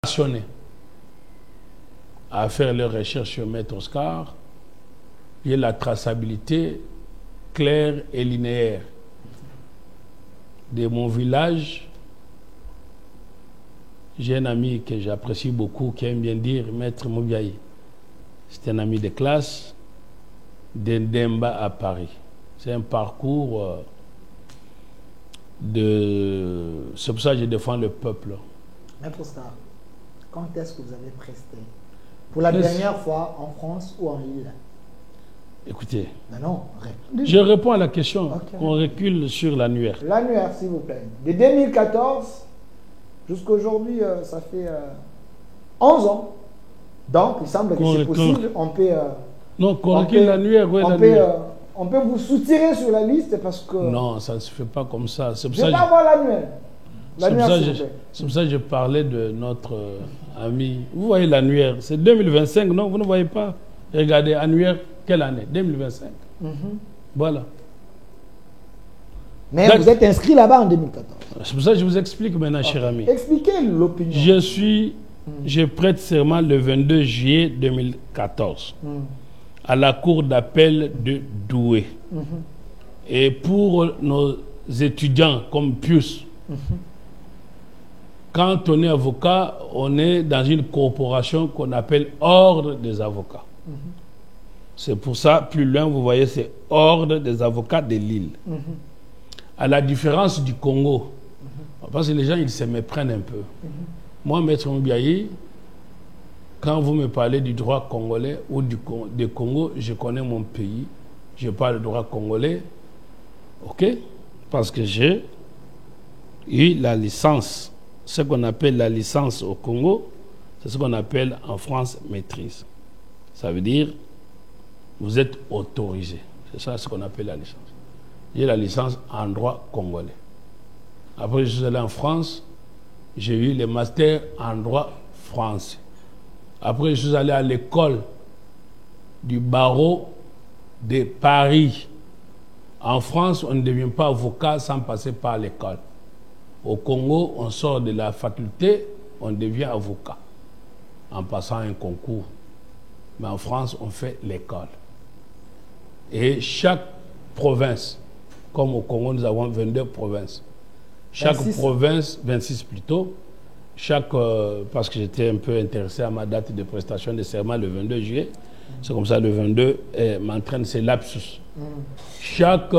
Passionné à faire leurs recherches sur Maître Oscar, il y a la traçabilité claire et linéaire de mon village. J'ai un ami que j'apprécie beaucoup, qui aime bien dire Maître Moubiaï. C'est un ami de classe d'Endemba à Paris. C'est un parcours de... C'est pour ça que je défends le peuple. Maître Oscar, quand est-ce que vous avez presté? Pour la dernière fois en France ou en Lille? Écoutez, non, je réponds à la question. Okay. On recule sur l'annuaire. L'annuaire, s'il vous plaît. De 2014 jusqu'à aujourd'hui, ça fait 11 ans. Donc, il semble que c'est possible. On peut... non, qu'on recule l'annuaire. On peut vous soutirer sur la liste parce que... Non, ça ne se fait pas comme ça. C'est pour ça que pas avoir l'annuaire. C'est pour ça que je parlais de notre ami. Vous voyez l'annuaire, c'est 2025, non? Vous ne voyez pas? Regardez, annuaire, quelle année? 2025. Voilà. Mais vous êtes inscrit là-bas en 2014. C'est pour ça que je vous explique maintenant, cher ami. Expliquez l'opinion. Je prête serment le 22 juillet 2014 à la cour d'appel de Douai. Et pour nos étudiants comme Pius, quand on est avocat, on est dans une corporation qu'on appelle Ordre des avocats. C'est pour ça, plus loin, vous voyez, c'est Ordre des avocats de Lille. À la différence du Congo, parce que les gens, ils se méprennent un peu. Moi, Maître Moubiaï, quand vous me parlez du droit congolais ou du Congo, je connais mon pays, je parle du droit congolais, ok? Parce que j'ai eu la licence. Ce qu'on appelle la licence au Congo, c'est ce qu'on appelle en France maîtrise. Ça veut dire, vous êtes autorisé. C'est ça ce qu'on appelle la licence. J'ai la licence en droit congolais. Après, je suis allé en France, j'ai eu le master en droit français. Après, je suis allé à l'école du barreau de Paris. En France, on ne devient pas avocat sans passer par l'école. Au Congo, on sort de la faculté, on devient avocat en passant un concours. Mais en France, on fait l'école. Et chaque province, comme au Congo, nous avons 22 provinces. Chaque 26. Province, 26 plutôt, parce que j'étais un peu intéressé à ma date de prestation de serment le 22 juillet, c'est comme ça le 22 m'entraîne ces lapsus. Chaque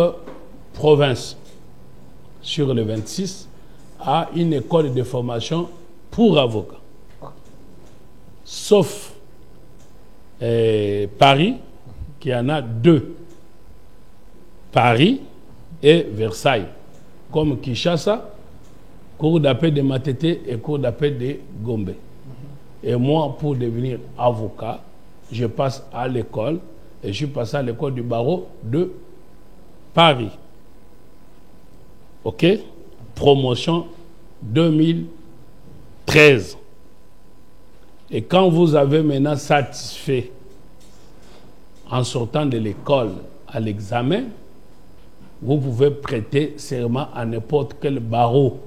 province sur le 26 a une école de formation pour avocats. Sauf Paris, qui en a 2. Paris et Versailles. Comme Kinshasa, cour d'appel de Matete et cour d'appel de Gombe. Et moi, pour devenir avocat, je passe à l'école et je suis passé à l'école du barreau de Paris. OK? Promotion 2013. Et quand vous avez maintenant satisfait en sortant de l'école à l'examen, vous pouvez prêter serment à n'importe quel barreau.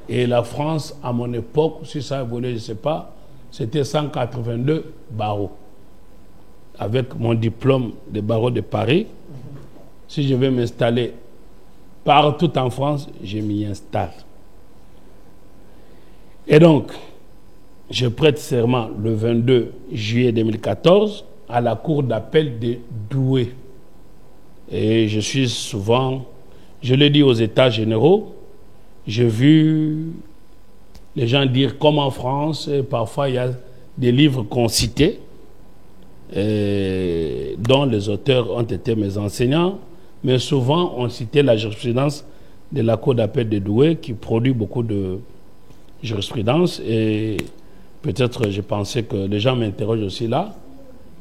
Et la France, à mon époque, si ça évolue, je ne sais pas, c'était 182 barreaux. Avec mon diplôme de barreau de Paris, si je vais m'installer partout en France, je m'y installe. Et donc, je prête serment le 22 juillet 2014 à la cour d'appel de Douai. Et je suis souvent, je le dis aux États généraux, j'ai vu les gens dire comme en France, et parfois il y a des livres qu'on citait, dont les auteurs ont été mes enseignants, mais souvent on citait la jurisprudence de la cour d'appel de Douai qui produit beaucoup de jurisprudence et peut-être je pensais que les gens m'interrogent aussi là.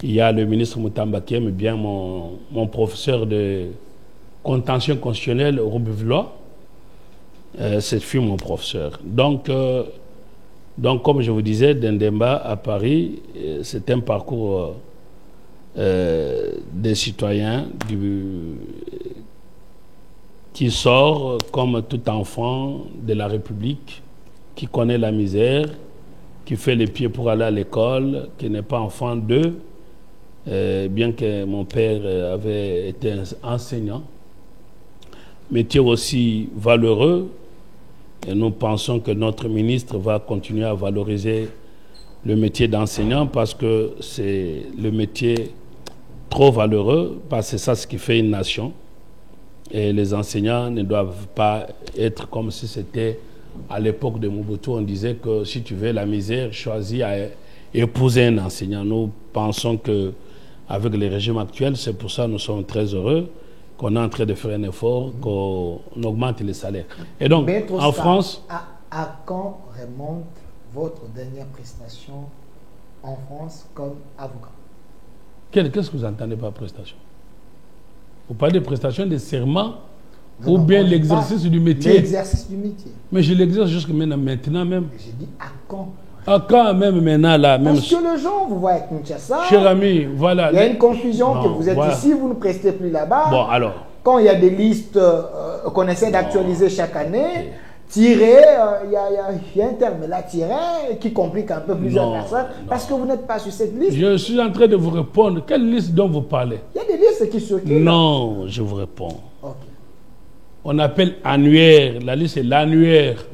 Il y a le ministre Moutamba qui aime bien mon professeur de contention constitutionnelle, Roubuvelois. C'est fut mon professeur. Donc, comme je vous disais, d'Endemba à Paris, c'est un parcours des citoyens qui sort comme tout enfant de la République, qui connaît la misère, qui fait les pieds pour aller à l'école, qui n'est pas enfant d'eux, bien que mon père avait été enseignant. Métier aussi valeureux, et nous pensons que notre ministre va continuer à valoriser le métier d'enseignant parce que c'est le métier trop valeureux, parce que c'est ça ce qui fait une nation. Et les enseignants ne doivent pas être comme si c'était à l'époque de Mobutu, on disait que si tu veux la misère, choisis à épouser un enseignant. Nous pensons que avec les régimes actuels, c'est pour ça que nous sommes très heureux qu'on est en train de faire un effort, qu'on augmente les salaires. Et donc, en France... À quand remonte votre dernière prestation en France comme avocat? Qu'est-ce que vous entendez par prestation? Vous parlez de prestation de serment ou bien l'exercice du métier? L'exercice du métier. Mais je l'exerce jusqu'à maintenant même. J'ai dit à quand? À quand même maintenant là même. Parce que les gens vous voient avec Kinshasa. Cher ami, voilà. Il y a une confusion non, que vous êtes voilà. ici, vous ne prestez plus là-bas. Bon, alors. Quand il y a des listes qu'on essaie d'actualiser chaque année, tirer, il y a un terme là, tirer, qui complique un peu plusieurs personnes, parce que vous n'êtes pas sur cette liste. Je suis en train de vous répondre. Quelle liste dont vous parlez? Il y a des listes qui circulent. Non, je vous réponds. Okay. On appelle annuaire. La liste est l'annuaire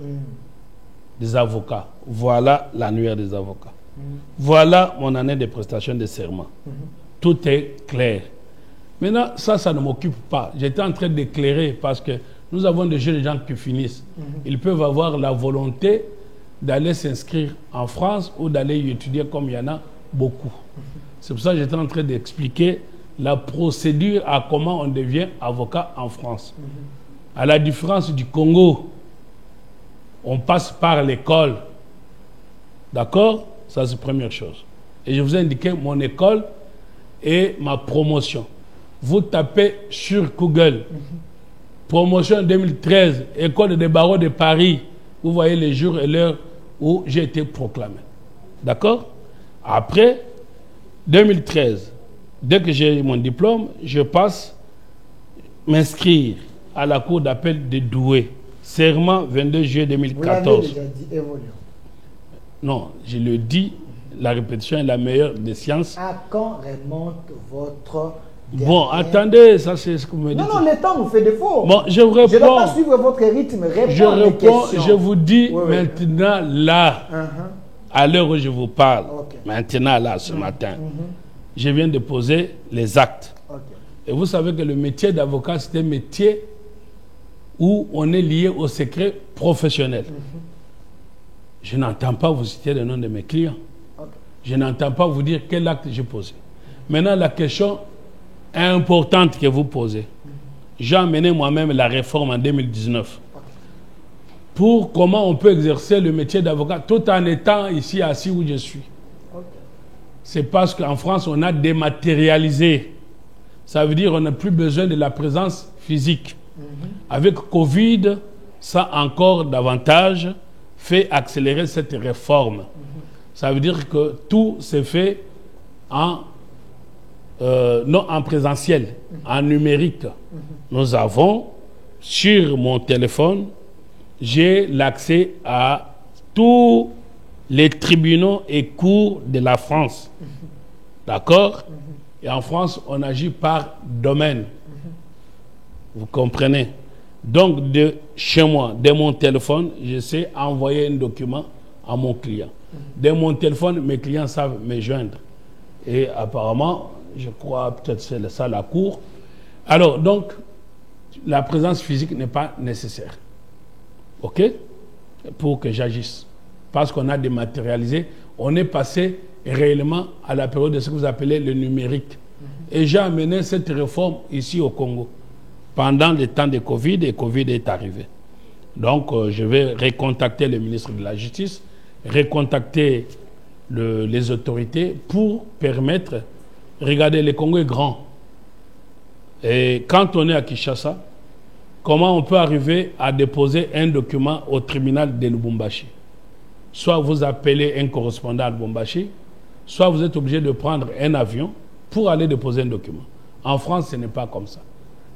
des avocats. Voilà l'annuaire des avocats. Voilà mon année de prestation de serment. Tout est clair. Maintenant, ça ne m'occupe pas. J'étais en train d'éclairer parce que nous avons des jeunes gens qui finissent. Ils peuvent avoir la volonté d'aller s'inscrire en France ou d'aller y étudier comme il y en a beaucoup. C'est pour ça que j'étais en train d'expliquer la procédure à comment on devient avocat en France. À la différence du Congo, on passe par l'école. D'accord? Ça, c'est la première chose. Et je vous ai indiqué mon école et ma promotion. Vous tapez sur Google, promotion 2013, École des barreaux de Paris. Vous voyez les jours et l'heure où j'ai été proclamé. D'accord? Après, 2013, dès que j'ai mon diplôme, je passe m'inscrire à la cour d'appel de Douai. Serment 22 juillet 2014. Vous l'avez déjà dit, évoluons. Non, je le dis, la répétition est la meilleure des sciences. À quand remonte votre... Bon, attendez, ça c'est ce que vous me dites. Non, le temps nous fait défaut. Bon, je vous réponds. Je ne vais pas suivre votre rythme, je réponds, je vous dis maintenant là, à l'heure où je vous parle, maintenant là, ce matin, je viens de poser les actes. Et vous savez que le métier d'avocat, c'est un métier où on est lié au secret professionnel. Je n'entends pas vous citer le nom de mes clients. Je n'entends pas vous dire quel acte j'ai posé. Maintenant, la question importante que vous posez. J'ai amené moi-même la réforme en 2019 pour comment on peut exercer le métier d'avocat tout en étant ici assis où je suis. C'est parce qu'en France, on a dématérialisé. Ça veut dire qu'on n'a plus besoin de la présence physique. Avec Covid, ça encore davantage fait accélérer cette réforme. Ça veut dire que tout s'est fait en non en présentiel, en numérique. Nous avons, sur mon téléphone, j'ai l'accès à tous les tribunaux et cours de la France. D'accord? Et en France, on agit par domaine. Vous comprenez? Donc, de chez moi, de mon téléphone, je sais envoyer un document à mon client. De mon téléphone, mes clients savent me joindre. Et apparemment, je crois peut-être c'est ça la cour. Alors, donc, la présence physique n'est pas nécessaire. OK? Pour que j'agisse. Parce qu'on a dématérialisé, on est passé réellement à la période de ce que vous appelez le numérique. Et j'ai amené cette réforme ici au Congo. Pendant le temps de Covid, et Covid est arrivé. Donc, je vais recontacter le ministre de la Justice, recontacter les autorités pour permettre... Regardez, le Congo est grand. Et quand on est à Kinshasa, comment on peut arriver à déposer un document au tribunal de Lubumbashi? Soit vous appelez un correspondant à Lubumbashi, soit vous êtes obligé de prendre un avion pour aller déposer un document. En France, ce n'est pas comme ça.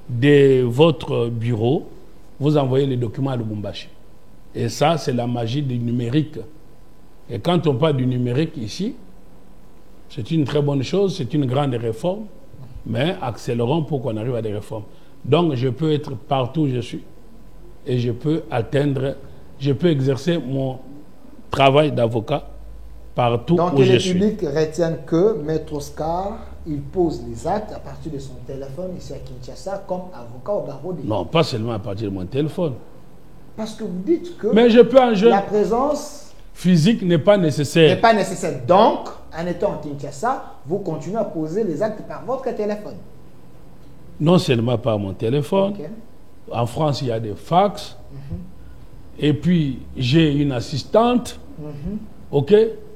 De votre bureau, vous envoyez les documents à Lubumbashi. Et ça, c'est la magie du numérique. Et quand on parle du numérique ici, c'est une très bonne chose, c'est une grande réforme, mais accélérons pour qu'on arrive à des réformes. Donc, je peux être partout où je suis et je peux exercer mon travail d'avocat partout donc, où je suis. Donc, les publics retiennent que Maître Oscar, il pose les actes à partir de son téléphone ici à Kinshasa comme avocat au barreau des... Non, pas seulement à partir de mon téléphone. Parce que vous dites que mais je peux la présence physique n'est pas nécessaire. N'est pas nécessaire. Donc, en étant à Kinshasa, vous continuez à poser les actes par votre téléphone. Non seulement par mon téléphone. Okay. En France, il y a des fax. Et puis, j'ai une assistante. OK?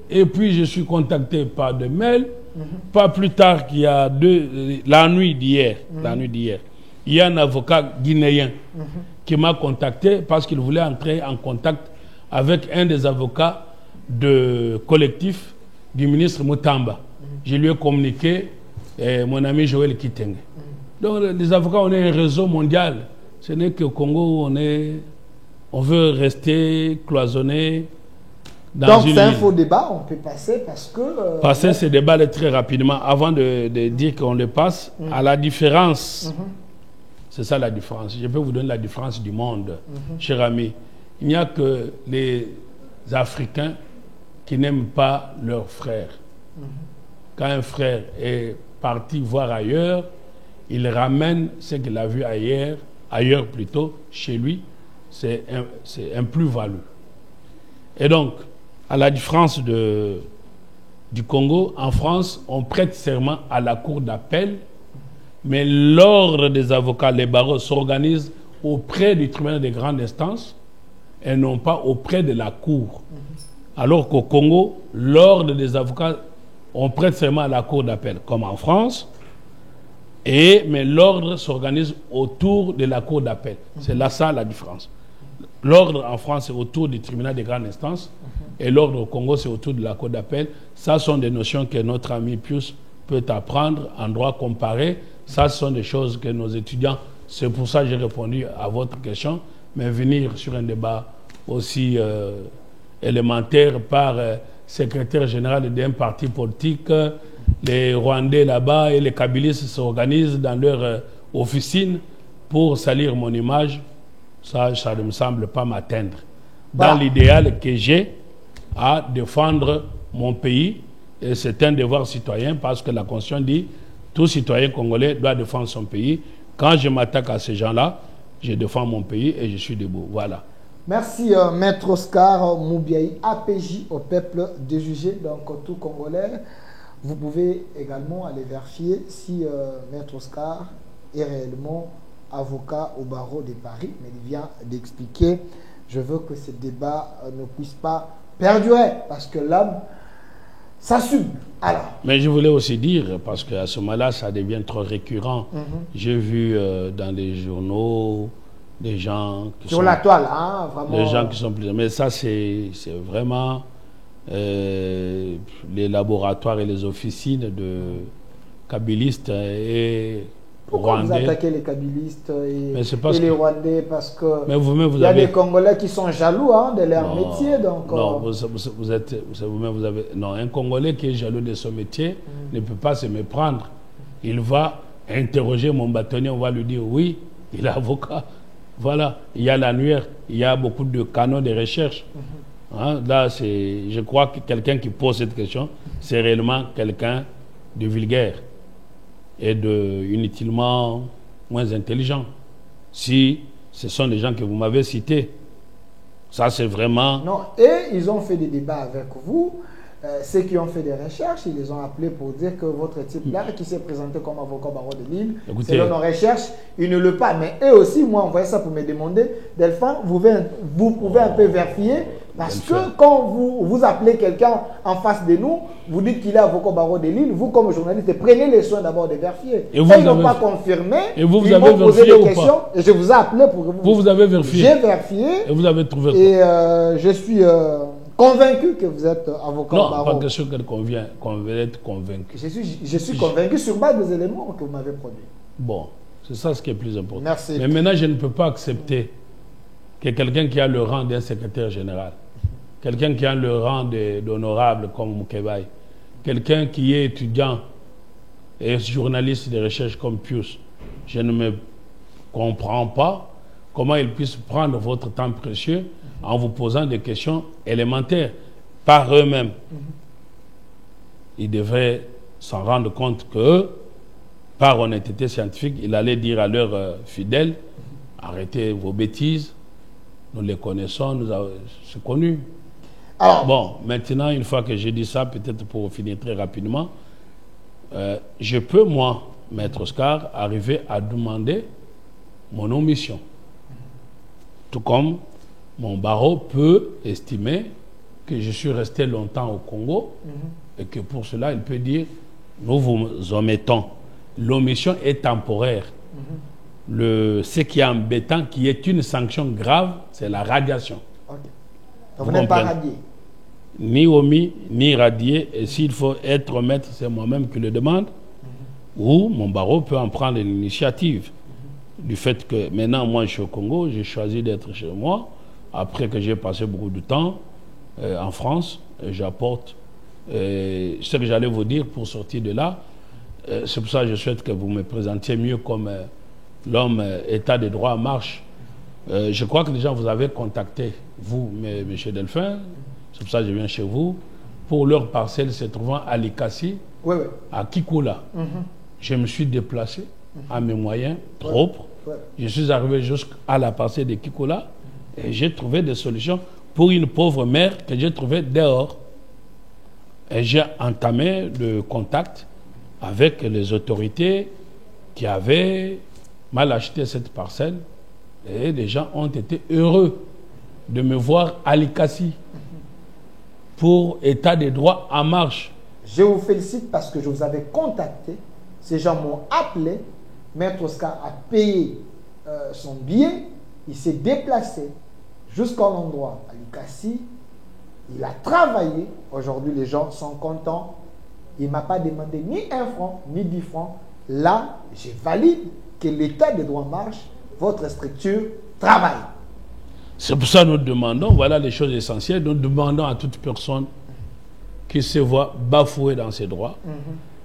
Et puis, je suis contacté par des mails. Pas plus tard qu'il y a la nuit d'hier, il y a un avocat guinéen qui m'a contacté parce qu'il voulait entrer en contact avec un des avocats de collectif du ministre Moutamba. Je lui ai communiqué mon ami Joël Kitenge. Donc, les avocats, on est un réseau mondial. Ce n'est qu'au Congo, on veut rester cloisonné. Donc, c'est un faux débat, on peut passer parce que... passer ce débat très rapidement, avant de dire qu'on le passe, à la différence. C'est ça la différence. Je peux vous donner la différence du monde, cher ami. Il n'y a que les Africains qui n'aiment pas leurs frères. Quand un frère est parti voir ailleurs, il ramène ce qu'il a vu ailleurs plutôt, chez lui, c'est un plus-value. Et donc, à la différence du Congo, en France, on prête serment à la cour d'appel, mais l'ordre des avocats, les barreaux, s'organise auprès du tribunal de grande instance et non pas auprès de la cour. Alors qu'au Congo, l'ordre des avocats, on prête serment à la cour d'appel, comme en France, mais l'ordre s'organise autour de la cour d'appel. C'est là ça la différence. L'ordre en France est autour du tribunal de grande instance et l'ordre au Congo c'est autour de la cour d'appel. Ça sont des notions que notre ami Pius peut apprendre en droit comparé. Ça sont des choses que nos étudiants, c'est pour ça que j'ai répondu à votre question, mais venir sur un débat aussi élémentaire par secrétaire général d'un parti politique, les Rwandais là-bas et les Kabylistes s'organisent dans leur officine pour salir mon image. Ça ne me semble pas m'atteindre. Dans l'idéal que j'ai à défendre mon pays, et c'est un devoir citoyen parce que la Constitution dit tout citoyen congolais doit défendre son pays. Quand je m'attaque à ces gens-là, je défends mon pays et je suis debout. Voilà. Merci, Maître Oscar Moubiaï, APJ au peuple de juger, donc tout Congolais. Vous pouvez également aller vérifier si Maître Oscar est réellement avocat au barreau de Paris, mais il vient d'expliquer, je veux que ce débat ne puisse pas perdurer, parce que l'homme s'assume. Alors. Mais je voulais aussi dire, parce qu'à ce moment-là, ça devient trop récurrent. J'ai vu dans les journaux des gens qui sur sont... la toile, hein, vraiment. Des gens qui sont plus... Mais ça, c'est vraiment les laboratoires et les officines de kabylistes et pourquoi Rwandais. Vous attaquez les kabylistes et les que... Rwandais parce que il y a des Congolais qui sont jaloux de leur métier. Donc, non, vous avez... Non, un Congolais qui est jaloux de son métier ne peut pas se méprendre. Il va interroger mon bâtonnier, on va lui dire oui, il est avocat. Voilà, il y a l'annuaire, il y a beaucoup de canaux de recherche. Hein, là, je crois que quelqu'un qui pose cette question, c'est réellement quelqu'un de vulgaire et inutilement moins intelligent. Si ce sont des gens que vous m'avez cités, ça c'est vraiment... Non, et ils ont fait des débats avec vous. Ceux qui ont fait des recherches, ils les ont appelés pour dire que votre type-là, qui s'est présenté comme avocat barreau de Lille, selon nos recherches, il ne le pas. Mais eux aussi, moi, envoyé ça pour me demander, Delphin, vous pouvez un peu vérifier, parce que quand vous appelez quelqu'un en face de nous, vous dites qu'il est avocat barreau de Lille, vous, comme journaliste, prenez les soins d'abord de vérifier. Et ils n'ont pas confirmé, et vous ils avez m'ont posé vérifié des questions, et je vous ai appelé pour vous... Vous avez vérifié. J'ai vérifié. Et vous avez trouvé quoi? Et je suis... convaincu que vous êtes avocat non, barreau. pas question qu'on veut être convaincu. Je suis convaincu sur base des éléments que vous m'avez produits. Bon, c'est ça ce qui est plus important. Merci. Mais maintenant, je ne peux pas accepter que quelqu'un qui a le rang d'un secrétaire général, quelqu'un qui a le rang d'honorable comme Moukébaï, quelqu'un qui est étudiant et journaliste de recherche comme Pius, je ne me comprends pas comment ils puissent prendre votre temps précieux en vous posant des questions élémentaires par eux-mêmes. Ils devraient s'en rendre compte que, par honnêteté scientifique, il allait dire à leurs fidèles, arrêtez vos bêtises, nous les connaissons, c'est connu. Alors, bon, maintenant, une fois que j'ai dit ça, peut-être pour finir très rapidement, je peux, moi, Maître Oscar, arriver à demander mon omission. Tout comme mon barreau peut estimer que je suis resté longtemps au Congo et que pour cela, il peut dire, nous vous omettons. L'omission est temporaire. Ce qui est embêtant, qui est une sanction grave, c'est la radiation. Okay. Donc vous n'êtes pas radié? Ni omis, ni radié. Et s'il faut être maître, c'est moi-même qui le demande. Ou mon barreau peut en prendre l'initiative. Du fait que maintenant, moi, je suis au Congo, j'ai choisi d'être chez moi. Après que j'ai passé beaucoup de temps en France, j'apporte ce que j'allais vous dire pour sortir de là. C'est pour ça que je souhaite que vous me présentiez mieux comme l'homme état de droit en marche. Je crois que déjà vous avez contacté, vous, M. Delphin, c'est pour ça que je viens chez vous, pour leur parcelle se trouvant à Likasi, à Kikoula. Je me suis déplacé à mes moyens propres. Je suis arrivé jusqu'à la parcelle de Kikoula et j'ai trouvé des solutions pour une pauvre mère que j'ai trouvée dehors. Et j'ai entamé le contact avec les autorités qui avaient mal acheté cette parcelle et les gens ont été heureux de me voir à Likasi pour état de droit en marche. Je vous félicite parce que je vous avais contacté, ces gens m'ont appelé, Maître Oscar a payé son billet, il s'est déplacé jusqu'à l'endroit à Likasi, il a travaillé, aujourd'hui les gens sont contents, il ne m'a pas demandé ni 1 franc, ni 10 francs. Là, je valide que l'état de droit marche, votre structure travaille. C'est pour ça que nous demandons, voilà les choses essentielles, nous demandons à toute personne qui se voit bafouée dans ses droits.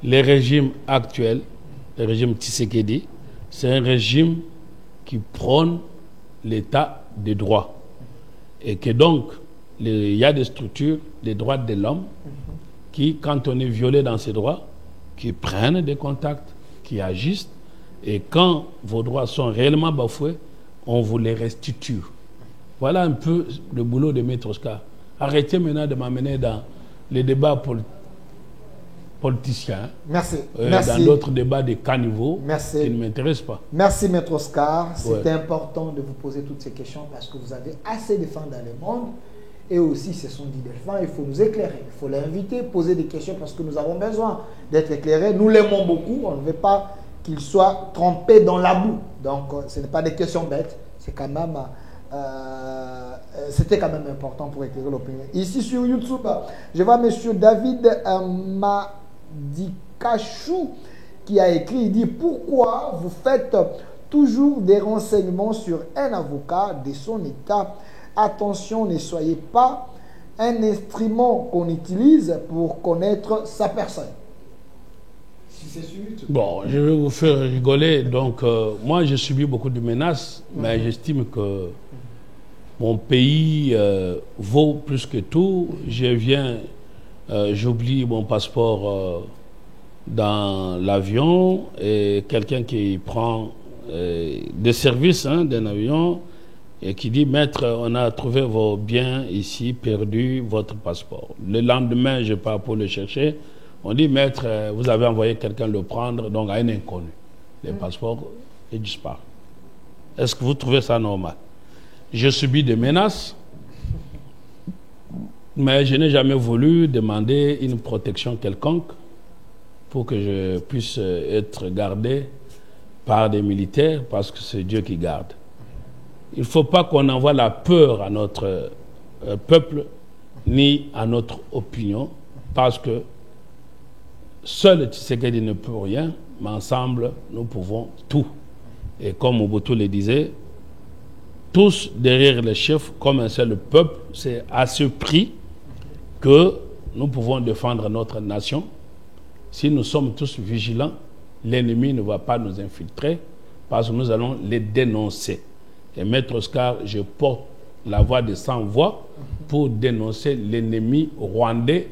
Les régimes actuels, le régime Tshisekedi, c'est un régime qui prône l'état de droit. Et que donc, il y a des structures des droits de l'homme qui, quand on est violé dans ses droits, qui prennent des contacts, qui agissent, et quand vos droits sont réellement bafoués, on vous les restitue. Voilà un peu le boulot de Maître Oscar. Arrêtez maintenant de m'amener dans les débats politiciens. Merci. Dans d'autres débats de caniveau qui ne m'intéressent pas. Merci Maître Oscar. C'est important de vous poser toutes ces questions parce que vous avez assez de femmes dans le monde. Et aussi, ce sont des Delphin, il faut nous éclairer. Il faut l'inviter, poser des questions parce que nous avons besoin d'être éclairés. Nous l'aimons beaucoup, on ne veut pas qu'il soit trompé dans la boue. Donc, ce n'est pas des questions bêtes, c'est quand même... c'était quand même important pour éclairer l'opinion. Ici sur YouTube, je vois M. David Madikachou qui a écrit, il dit « Pourquoi vous faites toujours des renseignements sur un avocat de son état ? Attention, ne soyez pas un instrument qu'on utilise pour connaître sa personne. » Bon, je vais vous faire rigoler. Donc, moi, j'ai subi beaucoup de menaces, mais j'estime que mon pays vaut plus que tout. J'oublie mon passeport dans l'avion et quelqu'un qui prend des services d'un avion et qui dit « Maître, on a trouvé vos biens ici, perdu votre passeport. » Le lendemain, je pars pour le chercher. On dit « Maître, vous avez envoyé quelqu'un le prendre, donc à un inconnu. » Le passeport est disparu. Est-ce que vous trouvez ça normal? J'ai subi des menaces, mais je n'ai jamais voulu demander une protection quelconque pour que je puisse être gardé par des militaires, parce que c'est Dieu qui garde. Il ne faut pas qu'on envoie la peur à notre peuple, ni à notre opinion, parce que seul Tshisekedi ne peut rien, mais ensemble, nous pouvons tout. Et comme Mobutu le disait, tous derrière le chef comme un seul peuple. C'est à ce prix que nous pouvons défendre notre nation. Si nous sommes tous vigilants, l'ennemi ne va pas nous infiltrer parce que nous allons les dénoncer. Et Maître Oscar, je porte la voix de sans voix pour dénoncer l'ennemi rwandais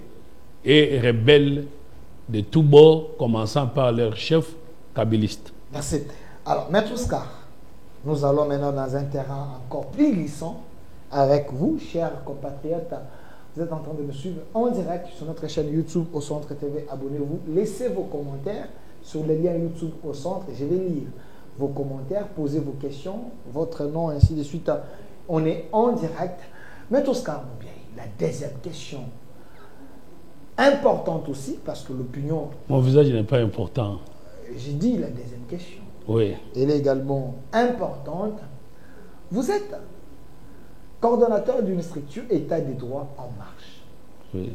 et rebelle de tous bords, commençant par leur chef kabiliste. Merci. Alors, Maître Oscar, nous allons maintenant dans un terrain encore plus glissant avec vous, chers compatriotes. Vous êtes en train de me suivre en direct sur notre chaîne YouTube Au Centre TV. Abonnez-vous, laissez vos commentaires sur le lien YouTube Au Centre. Je vais lire vos commentaires, posez vos questions, votre nom, ainsi de suite. On est en direct. Maître Oscar Moubiaye, la deuxième question, importante aussi, parce que l'opinion... Mon visage n'est pas important. J'ai dit la deuxième question. Oui. Elle est également importante. Vous êtes coordonnateur d'une structure État des droits en marche. Oui.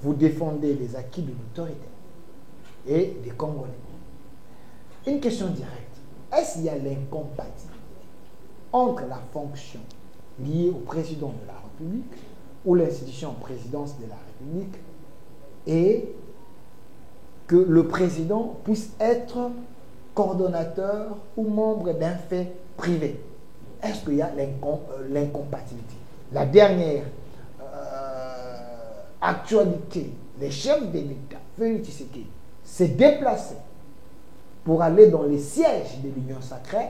Vous défendez les acquis de l'autorité et des Congolais. Une question directe. Est-ce qu'il y a l'incompatibilité entre la fonction liée au président de la République ou l'institution présidence de la République et que le président puisse être coordonnateur ou membre d'un fait privé? Est-ce qu'il y a l'incompatibilité? La dernière actualité, les chefs de l'État, Félix Tshisekedi, s'est déplacé pour aller dans les sièges de l'Union sacrée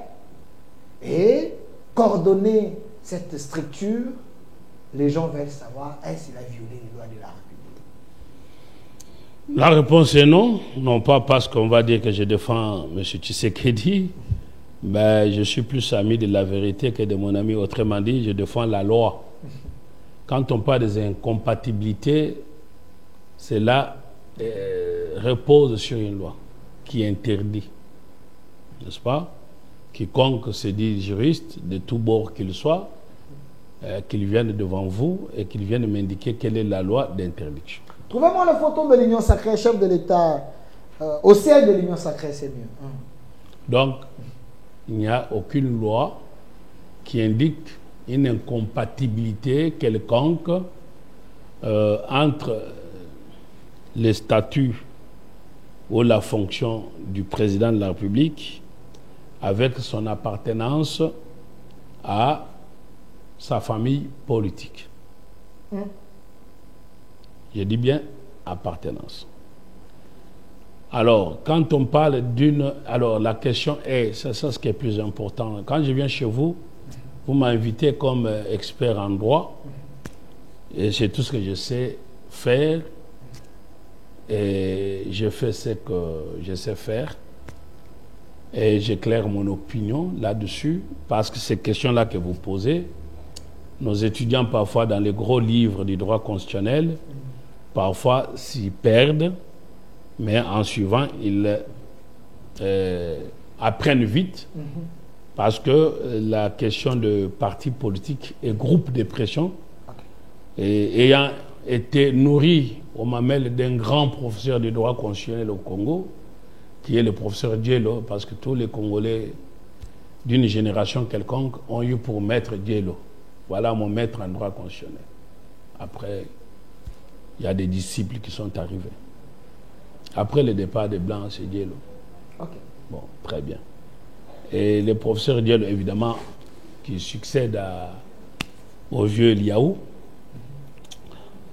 et coordonner cette structure. Les gens veulent savoir, est-ce qu'il a violé les lois de la République? La réponse est non. Non pas parce qu'on va dire que je défends M. Tshisekedi, mais je suis plus ami de la vérité que de mon ami. Autrement dit, je défends la loi. Quand on parle des incompatibilités, cela repose sur une loi qui interdit, n'est-ce pas? Quiconque se dit juriste, de tous bords qu'il soit, qu'il vienne devant vous et qu'il vienne m'indiquer quelle est la loi d'interdiction. Trouvez-moi la photo de l'Union sacrée, chef de l'État, au siège de l'Union sacrée, c'est mieux. Donc, il n'y a aucune loi qui indique une incompatibilité quelconque entre les statuts ou la fonction du président de la République avec son appartenance à sa famille politique. Je dis bien appartenance. Alors, quand on parle d'une... Alors, la question est, c'est ça ce qui est plus important. Quand je viens chez vous, vous m'invitez comme expert en droit, et c'est tout ce que je sais faire, et je fais ce que je sais faire, et j'éclaire mon opinion là-dessus, parce que ces questions-là que vous posez, nos étudiants, parfois, dans les gros livres du droit constitutionnel, parfois s'y perdent, mais en suivant, ils apprennent vite, parce que la question de parti politique et groupe de pression, et ayant été nourri aux mamelles d'un grand professeur de droit constitutionnel au Congo, qui est le professeur Diello, parce que tous les Congolais d'une génération quelconque ont eu pour maître Diello. Voilà mon maître en droit constitutionnel. Après, il y a des disciples qui sont arrivés. Après le départ des Blancs, c'est Diello. Ok. Bon, très bien. Et le professeur Diello, évidemment, qui succède au vieux Liaou.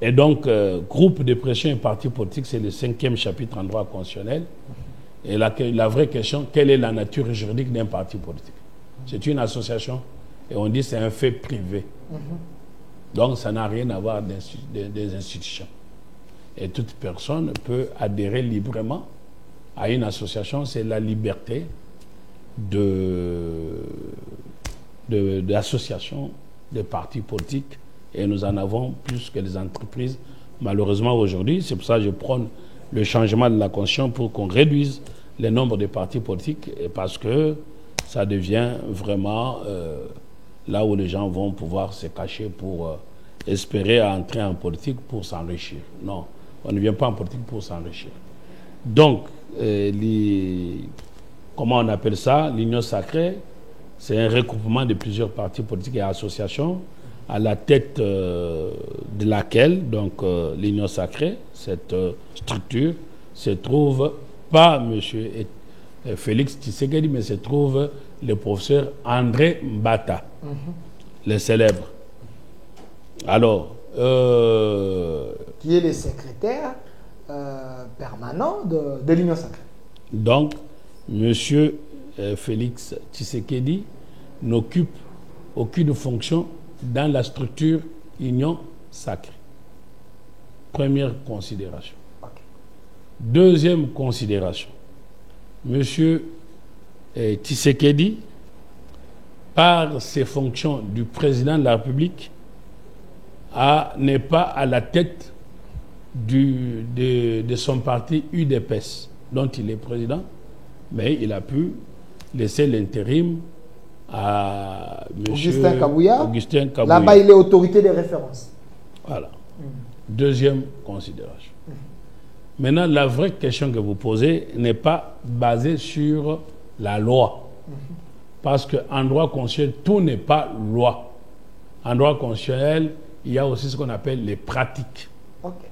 Et donc, groupe de pression et parti politique, c'est le 5e chapitre en droit constitutionnel. Et la vraie question, quelle est la nature juridique d'un parti politique? C'est une association et on dit que c'est un fait privé. Donc, ça n'a rien à voir des institutions. Et toute personne peut adhérer librement à une association. C'est la liberté d'association des partis politiques. Et nous en avons plus que les entreprises, malheureusement, aujourd'hui. C'est pour ça que je prône le changement de la Constitution pour qu'on réduise le nombre de partis politiques, et parce que ça devient vraiment là où les gens vont pouvoir se cacher pour espérer entrer en politique pour s'enrichir. Non, on ne vient pas en politique pour s'enrichir. Donc, comment on appelle ça? L'union sacrée C'est un regroupement de plusieurs partis politiques et associations, à la tête de laquelle, donc l'Union Sacrée, cette structure, se trouve pas M. Félix Tshisekedi, mais se trouve le professeur André Mbata, le célèbre. Alors, qui est le secrétaire permanent de l'Union Sacrée. Donc, M. Félix Tshisekedi n'occupe aucune fonction dans la structure Union Sacrée. Première considération. Okay. Deuxième considération. M. Tshisekedi, par ses fonctions du président de la République, n'est pas à la tête de son parti UDPS, dont il est président, mais il a pu laisser l'intérim à M. Augustin Kabouya. Là-bas, il est autorité de référence. Voilà. Deuxième considération. Maintenant, la vraie question que vous posez n'est pas basée sur la loi. Parce qu'en droit constitutionnel, tout n'est pas loi. En droit constitutionnel, il y a aussi ce qu'on appelle les pratiques. Okay.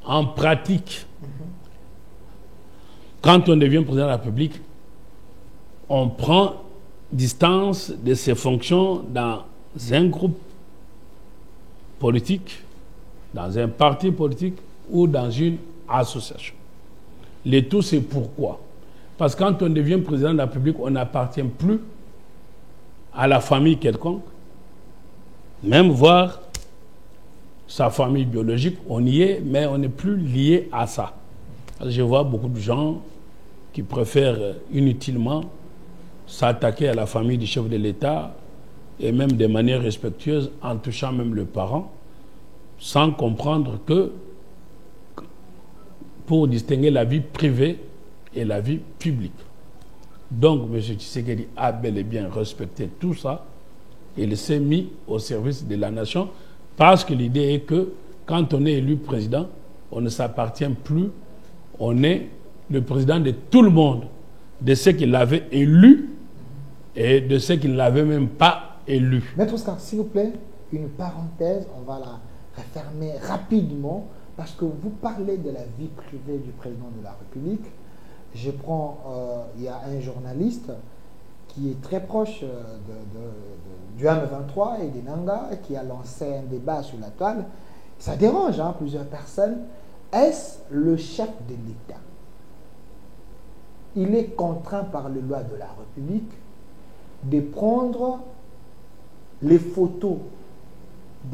En pratique, quand on devient président de la République, on prend distance de ses fonctions dans un groupe politique, dans un parti politique ou dans une association. Le tout, c'est pourquoi. Parce que quand on devient président de la République, on n'appartient plus à la famille quelconque, même voir sa famille biologique, on y est, mais on n'est plus lié à ça. Je vois beaucoup de gens qui préfèrent inutilement s'attaquer à la famille du chef de l'État et même de manière respectueuse en touchant même le parent, sans comprendre que pour distinguer la vie privée et la vie publique. Donc, M. Tshisekedi a bel et bien respecté tout ça et il s'est mis au service de la nation parce que l'idée est que quand on est élu président, on ne s'appartient plus, on est le président de tout le monde, de ceux qui l'avaient élu et de ceux qui ne l'avaient même pas élu. Maître Oscar, s'il vous plaît, une parenthèse, on va la refermer rapidement parce que vous parlez de la vie privée du président de la République. Je prends, il y a un journaliste qui est très proche du M23 et des Nanga qui a lancé un débat sur la toile. Ça dérange plusieurs personnes. Est-ce le chef de l'État? Il est contraint par les lois de la République de prendre les photos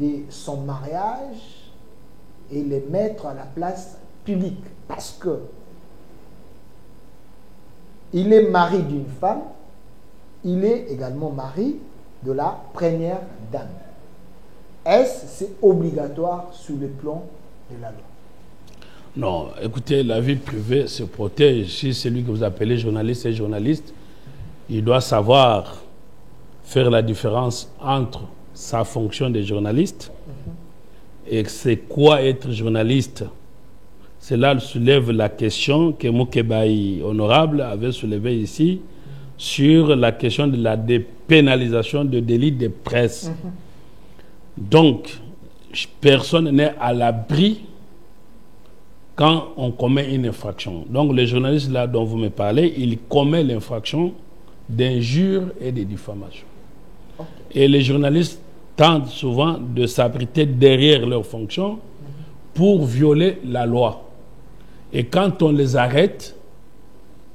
de son mariage et les mettre à la place publique parce que il est mari d'une femme, il est également mari de la première dame. Est-ce c'est obligatoire sur le plan de la loi? Non, écoutez, la vie privée se protège. Si celui que vous appelez journaliste est journaliste, il doit savoir faire la différence entre sa fonction de journaliste et c'est quoi être journaliste. Cela soulève la question que Moukebaï, honorable, avait soulevée ici sur la question de la dépénalisation de délits de presse. Donc, personne n'est à l'abri quand on commet une infraction. Donc, le journaliste là dont vous me parlez, il commet l'infraction d'injure et de diffamation. Et les journalistes tentent souvent de s'abriter derrière leurs fonctions pour violer la loi. Et quand on les arrête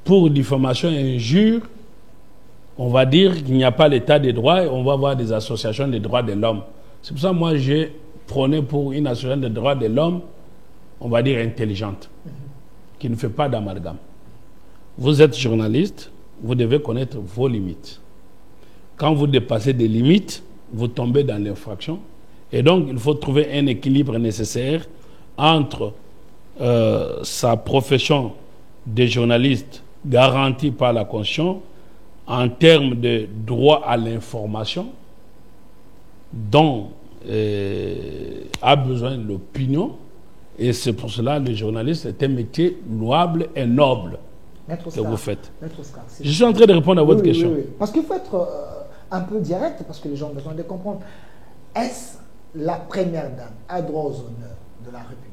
pour diffamation et injure, on va dire qu'il n'y a pas l'état des droits et on va avoir des associations des droits de l'homme. C'est pour ça que moi j'ai prôné pour une association des droits de l'homme, on va dire intelligente, qui ne fait pas d'amalgame. Vous êtes journaliste, vous devez connaître vos limites. Quand vous dépassez des limites, vous tombez dans l'infraction. Et donc, il faut trouver un équilibre nécessaire entre sa profession de journaliste garantie par la Constitution en termes de droit à l'information dont a besoin l'opinion. Et c'est pour cela que le journaliste est un métier louable et noble que vous faites. Oscar, je suis en train de répondre à votre question. Oui. Parce qu'il faut être un peu directe, parce que les gens ont besoin de comprendre. Est-ce la première dame a droit aux honneurs de la République?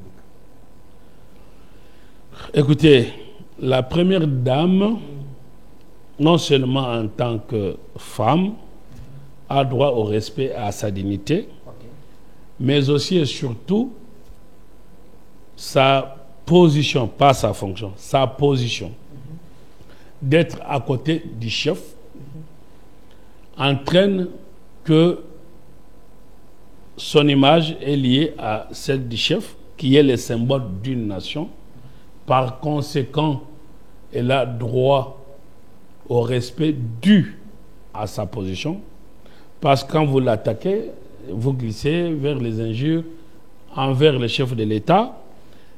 Écoutez, la première dame, non seulement en tant que femme, a droit au respect et à sa dignité, mais aussi et surtout sa position, pas sa fonction, sa position d'être à côté du chef entraîne que son image est liée à celle du chef, qui est le symbole d'une nation. Par conséquent, elle a droit au respect dû à sa position, parce que quand vous l'attaquez, vous glissez vers les injures envers le chef de l'État,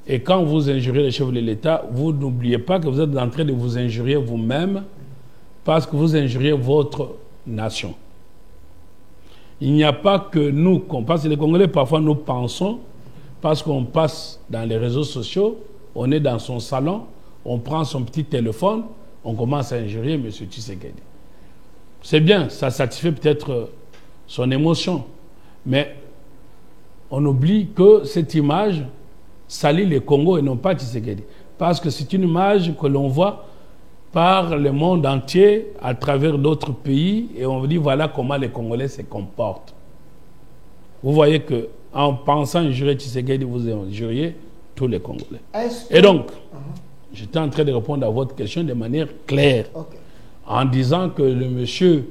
et quand vous injuriez le chef de l'État, vous n'oubliez pas que vous êtes en train de vous injurier vous-même, parce que vous injuriez votre nation. Il n'y a pas que nous, parce que les Congolais, parfois, nous pensons, parce qu'on passe dans les réseaux sociaux, on est dans son salon, on prend son petit téléphone, on commence à injurier M. Tshisekedi. C'est bien, ça satisfait peut-être son émotion, mais on oublie que cette image salit le Congo et non pas Tshisekedi. Parce que c'est une image que l'on voit par le monde entier, à travers d'autres pays, et on dit voilà comment les Congolais se comportent. Vous voyez que en pensant injurier Tshisekedi, vous injuriez tous les Congolais. Et donc, j'étais en train de répondre à votre question de manière claire, en disant que le monsieur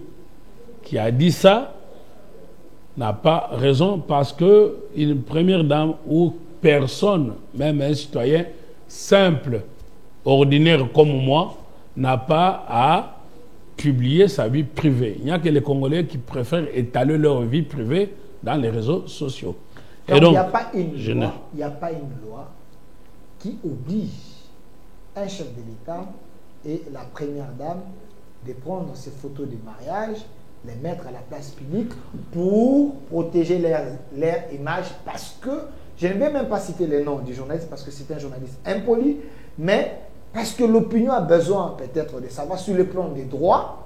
qui a dit ça n'a pas raison, parce que une première dame ou personne, même un citoyen simple, ordinaire comme moi, n'a pas à publier sa vie privée. Il n'y a que les Congolais qui préfèrent étaler leur vie privée dans les réseaux sociaux. Donc, il n'y a pas une loi qui oblige un chef de l'État et la première dame de prendre ces photos de mariage, les mettre à la place publique pour protéger leur image, parce que, je ne vais même pas citer les noms du journaliste parce que c'est un journaliste impoli, mais parce que l'opinion a besoin peut-être de savoir sur le plan des droits,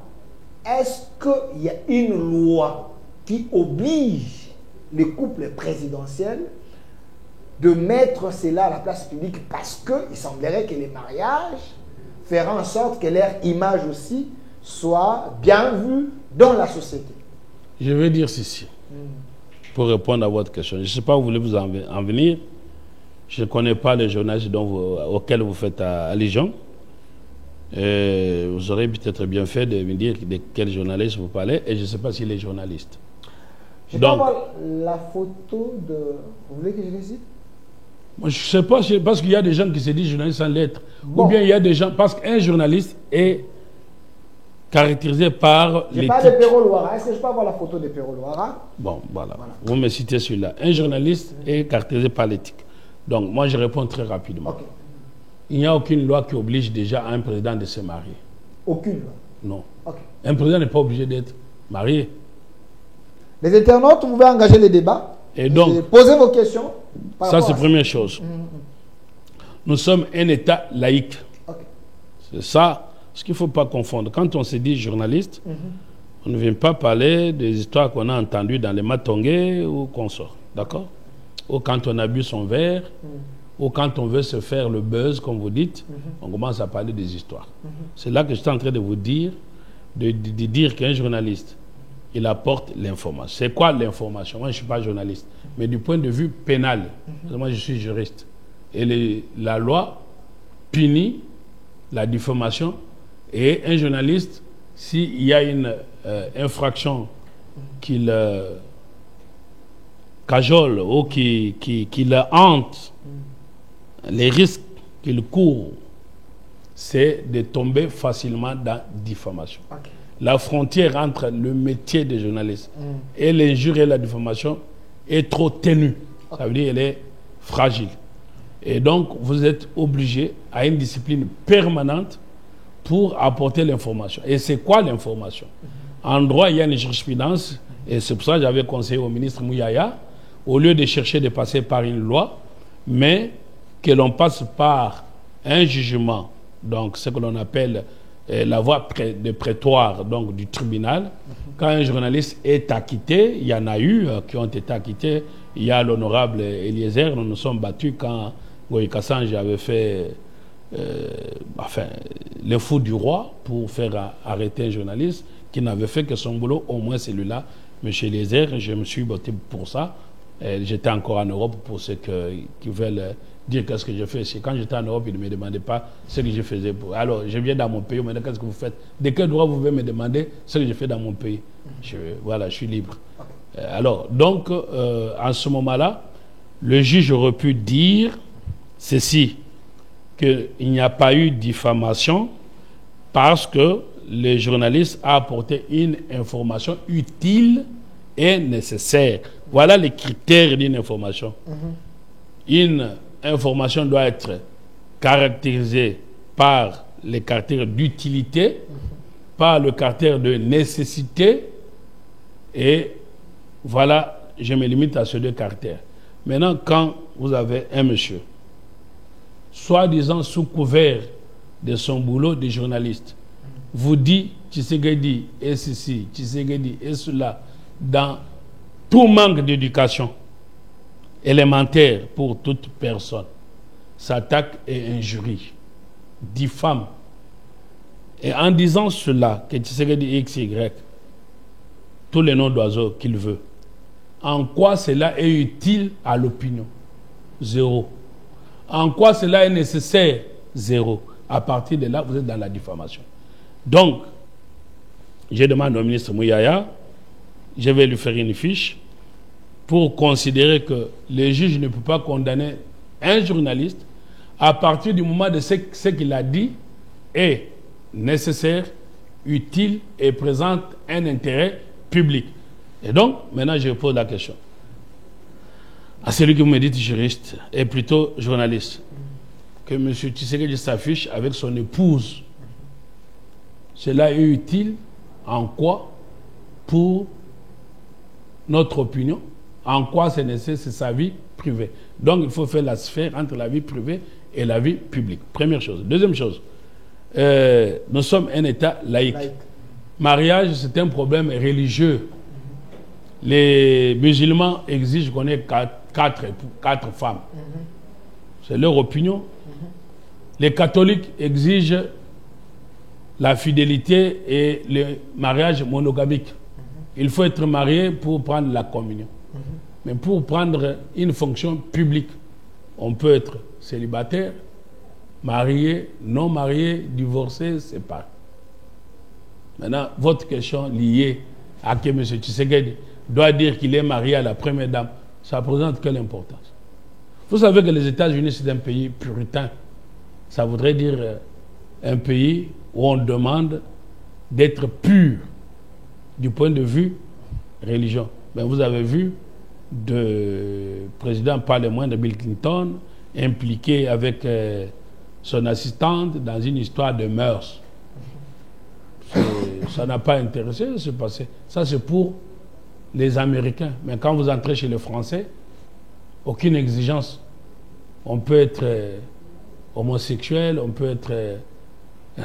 est-ce qu'il y a une loi qui oblige les couples présidentiels de mettre cela à la place publique, parce qu'il semblerait que les mariages feront en sorte que leur image aussi soit bien vue dans la société? Je vais dire ceci, pour répondre à votre question. Je ne sais pas où vous voulez vous en venir. Je ne connais pas les journalistes auxquels vous faites allusion. Vous aurez peut-être bien fait de me dire de quel journaliste vous parlez, et je ne sais pas s'il est journaliste. Je peux avoir la photo de... Vous voulez que je les cite? Moi, je ne sais pas, parce qu'il y a des gens qui se disent journalistes sans lettres. Bon. Ou bien il y a des gens... Parce qu'un journaliste est caractérisé par... Je parle de Pero Luara. Est-ce que je peux avoir la photo de Pero Luara? Bon, voilà. Vous me citez celui-là. Un journaliste est caractérisé par l'éthique. Donc, moi, je réponds très rapidement. Okay. Il n'y a aucune loi qui oblige déjà un président de se marier. Aucune loi? Non. Okay. Un président n'est pas obligé d'être marié. Les internautes, vous pouvez engager les débats. Et donc, posez vos questions. Ça, c'est la première chose. Nous sommes un État laïque. Okay. C'est ça, ce qu'il ne faut pas confondre. Quand on se dit journaliste, on ne vient pas parler des histoires qu'on a entendues dans les matongés ou qu'on sort. D'accord? Ou quand on a bu son verre, ou quand on veut se faire le buzz, comme vous dites, on commence à parler des histoires. C'est là que je suis en train de vous dire, de dire qu'un journaliste, il apporte l'information. C'est quoi l'information? Moi, je ne suis pas journaliste, mais du point de vue pénal, moi, je suis juriste. Et la loi punit la diffamation, et un journaliste, s'il y a une infraction qu'il cajole ou qui le hante, les risques qu'il court, c'est de tomber facilement dans diffamation. Okay. La frontière entre le métier de journaliste et l'injure et la diffamation est trop ténue. Okay. Ça veut dire qu'elle est fragile. Et donc, vous êtes obligé à une discipline permanente pour apporter l'information. Et c'est quoi l'information? En droit, il y a une jurisprudence, et c'est pour ça que j'avais conseillé au ministre Mouyaya, au lieu de chercher de passer par une loi, mais que l'on passe par un jugement, donc ce que l'on appelle la voie de prétoire donc, du tribunal. Quand un journaliste est acquitté, il y en a eu qui ont été acquittés. Il y a l'honorable Eliezer, nous nous sommes battus quand Ngoï Kassange avait fait le fou du roi pour faire arrêter un journaliste qui n'avait fait que son boulot, au moins celui-là. M. Eliezer, je me suis battu pour ça. J'étais encore en Europe pour ceux qui veulent dire qu'est-ce que je fais. Quand j'étais en Europe, ils ne me demandaient pas ce que je faisais. Alors, je viens dans mon pays, maintenant, qu'est-ce que vous faites? De quel droit vous pouvez me demander ce que je fais dans mon pays? Voilà, je suis libre. Alors, donc, en ce moment-là, le juge aurait pu dire ceci, qu'il n'y a pas eu diffamation parce que le journaliste a apporté une information utile et nécessaire. Voilà les critères d'une information. Une information doit être caractérisée par les caractères d'utilité, par le caractère de nécessité, et voilà, je me limite à ces deux caractères. Maintenant, quand vous avez un monsieur, soi-disant sous couvert de son boulot de journaliste, vous dit Tshisekedi et ceci, Tshisekedi et cela, dans tout manque d'éducation élémentaire pour toute personne, s'attaque et injurie, diffame. Et en disant cela, que Tshisekedi X, Y, tous les noms d'oiseaux qu'il veut, en quoi cela est utile à l'opinion? Zéro. En quoi cela est nécessaire? Zéro. À partir de là, vous êtes dans la diffamation. Donc, je demande au ministre Mouyaya, je vais lui faire une fiche pour considérer que le juge ne peut pas condamner un journaliste à partir du moment de ce qu'il a dit est nécessaire, utile et présente un intérêt public. Et donc, maintenant, je pose la question à celui qui me dit juriste et plutôt journaliste, que M. Tshisekedi s'affiche avec son épouse. Cela est utile en quoi pour notre opinion? En quoi c'est nécessaire? C'est sa vie privée. Donc, il faut faire la sphère entre la vie privée et la vie publique. Première chose. Deuxième chose, nous sommes un État laïque. Mariage, c'est un problème religieux. Les musulmans exigent qu'on ait quatre femmes. C'est leur opinion. Les catholiques exigent la fidélité et le mariage monogamique. Il faut être marié pour prendre la communion. Mais pour prendre une fonction publique, on peut être célibataire, marié, non marié, divorcé, séparé. Maintenant, votre question liée à que M. Tshisekedi doit dire qu'il est marié à la première dame, ça présente quelle importance? Vous savez que les États-Unis, c'est un pays puritain. Ça voudrait dire un pays où on demande d'être pur du point de vue religion. Mais vous avez vu le président, pas le moins de Bill Clinton, impliqué avec son assistante dans une histoire de mœurs. Ça n'a pas intéressé de se passer. Ça, c'est pour les Américains. Mais quand vous entrez chez les Français, aucune exigence. On peut être homosexuel, on peut être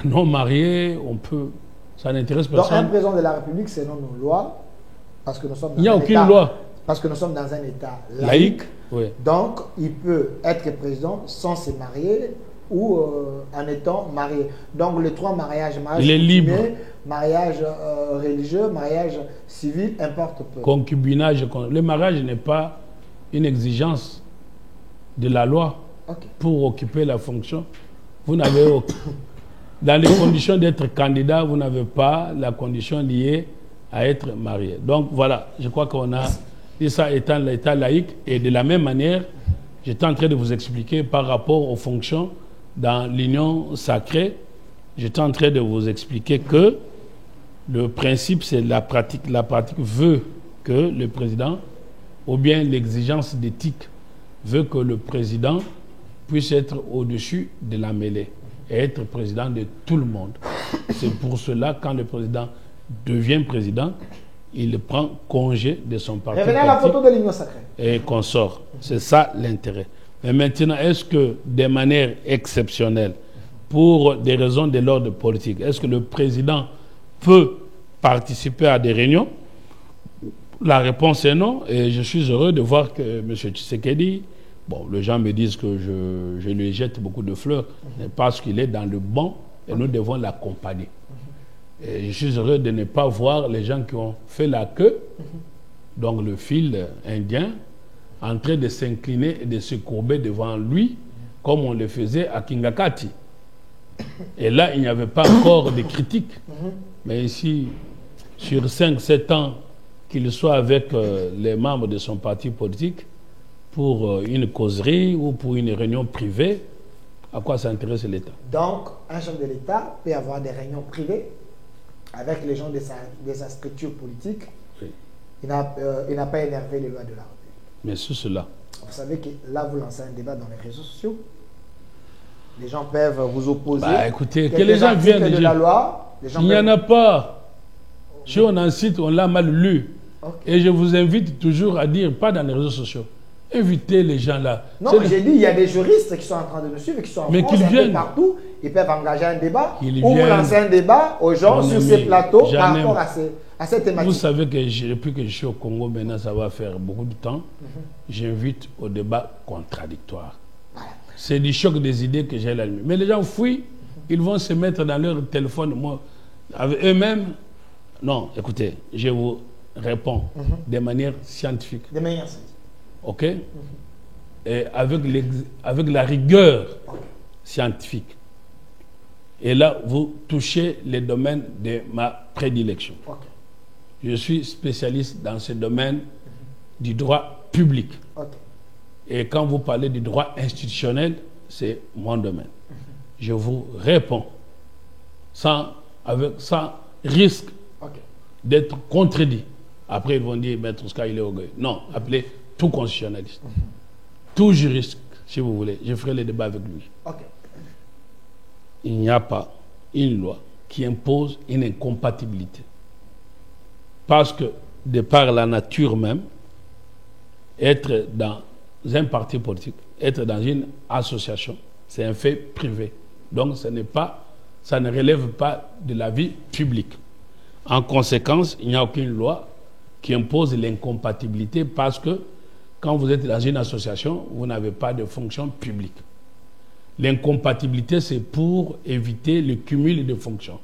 non marié, on peut... Ça n'intéresse personne. Donc un président de la République, selon nos lois, parce que nous sommes dans il n'y a aucune loi. Parce que nous sommes dans un État laïque. Oui. Donc, il peut être président sans se marier ou en étant marié. Donc, les trois mariages, il est libre. Mariage religieux, mariage civil, importe peu. Concubinage. Le mariage n'est pas une exigence de la loi pour occuper la fonction. Vous n'avez aucun. Dans les conditions d'être candidat, vous n'avez pas la condition liée à être marié. Donc voilà, je crois qu'on a dit ça étant l'État laïque. Et de la même manière, j'étais en train de vous expliquer par rapport aux fonctions dans l'union sacrée, j'étais en train de vous expliquer que le principe, c'est la pratique. La pratique veut que le président, ou bien l'exigence d'éthique, veut que le président puisse être au-dessus de la mêlée et être président de tout le monde. C'est pour cela, quand le président devient président, il prend congé de son parti. Revenez à la photo de l'union sacrée. Et qu'on sort. C'est ça l'intérêt. Mais maintenant, est-ce que de manière exceptionnelle, pour des raisons de l'ordre politique. Est-ce que le président peut participer à des réunions? La réponse est non, et je suis heureux de voir que M. Tshisekedi, bon, les gens me disent que je lui jette beaucoup de fleurs, parce qu'il est dans le banc et nous devons l'accompagner. Et je suis heureux de ne pas voir les gens qui ont fait la queue, donc le fil indien, en train de s'incliner et de se courber devant lui, comme on le faisait à Kingakati. Et là, il n'y avait pas encore de critiques. Mais ici, sur 5-7 ans, qu'il soit avec les membres de son parti politique pour une causerie ou pour une réunion privée, à quoi s'intéresse l'État? Donc, un chef de l'État peut avoir des réunions privées avec les gens de sa structure politique. Oui. Il n'a pas énervé les lois de la République. Mais sur cela. Vous savez que là, vous lancez un débat dans les réseaux sociaux. Les gens peuvent vous opposer. Bah écoutez, que les gens viennent de dire. la loi. Il n'y en a pas. Si on en cite, on l'a mal lu. Okay. Et je vous invite toujours à dire, pas dans les réseaux sociaux, invitez les gens là. Non, j'ai dit, il y a des juristes qui sont en train de nous suivre, qui sont en France, un peu partout. Ils peuvent engager un débat ou lancer un débat aux gens sur ces plateaux par rapport à cette thématique. Vous savez que depuis que je suis au Congo, maintenant ça va faire beaucoup de temps, j'invite au débat contradictoire. Voilà. C'est du choc des idées que j'ai là-dessus. Mais les gens fuient, ils vont se mettre dans leur téléphone, moi, avec eux-mêmes. Non, écoutez, je vous réponds de manière scientifique. De manière scientifique. OK? Et avec la rigueur scientifique. Et là, vous touchez les domaines de ma prédilection. Je suis spécialiste dans ce domaine du droit public. Et quand vous parlez du droit institutionnel, c'est mon domaine. Je vous réponds sans risque d'être contredit. Après, ils vont dire, Maître Oscar, il est orgueilleux. Non, appelez tout constitutionnaliste, tout juriste, si vous voulez. Je ferai le débat avec lui. Il n'y a pas une loi qui impose une incompatibilité. Parce que, de par la nature même, être dans un parti politique, être dans une association, c'est un fait privé. Donc, ça ne relève pas de la vie publique. En conséquence, il n'y a aucune loi qui impose l'incompatibilité parce que quand vous êtes dans une association, vous n'avez pas de fonction publique. L'incompatibilité, c'est pour éviter le cumul de fonctions.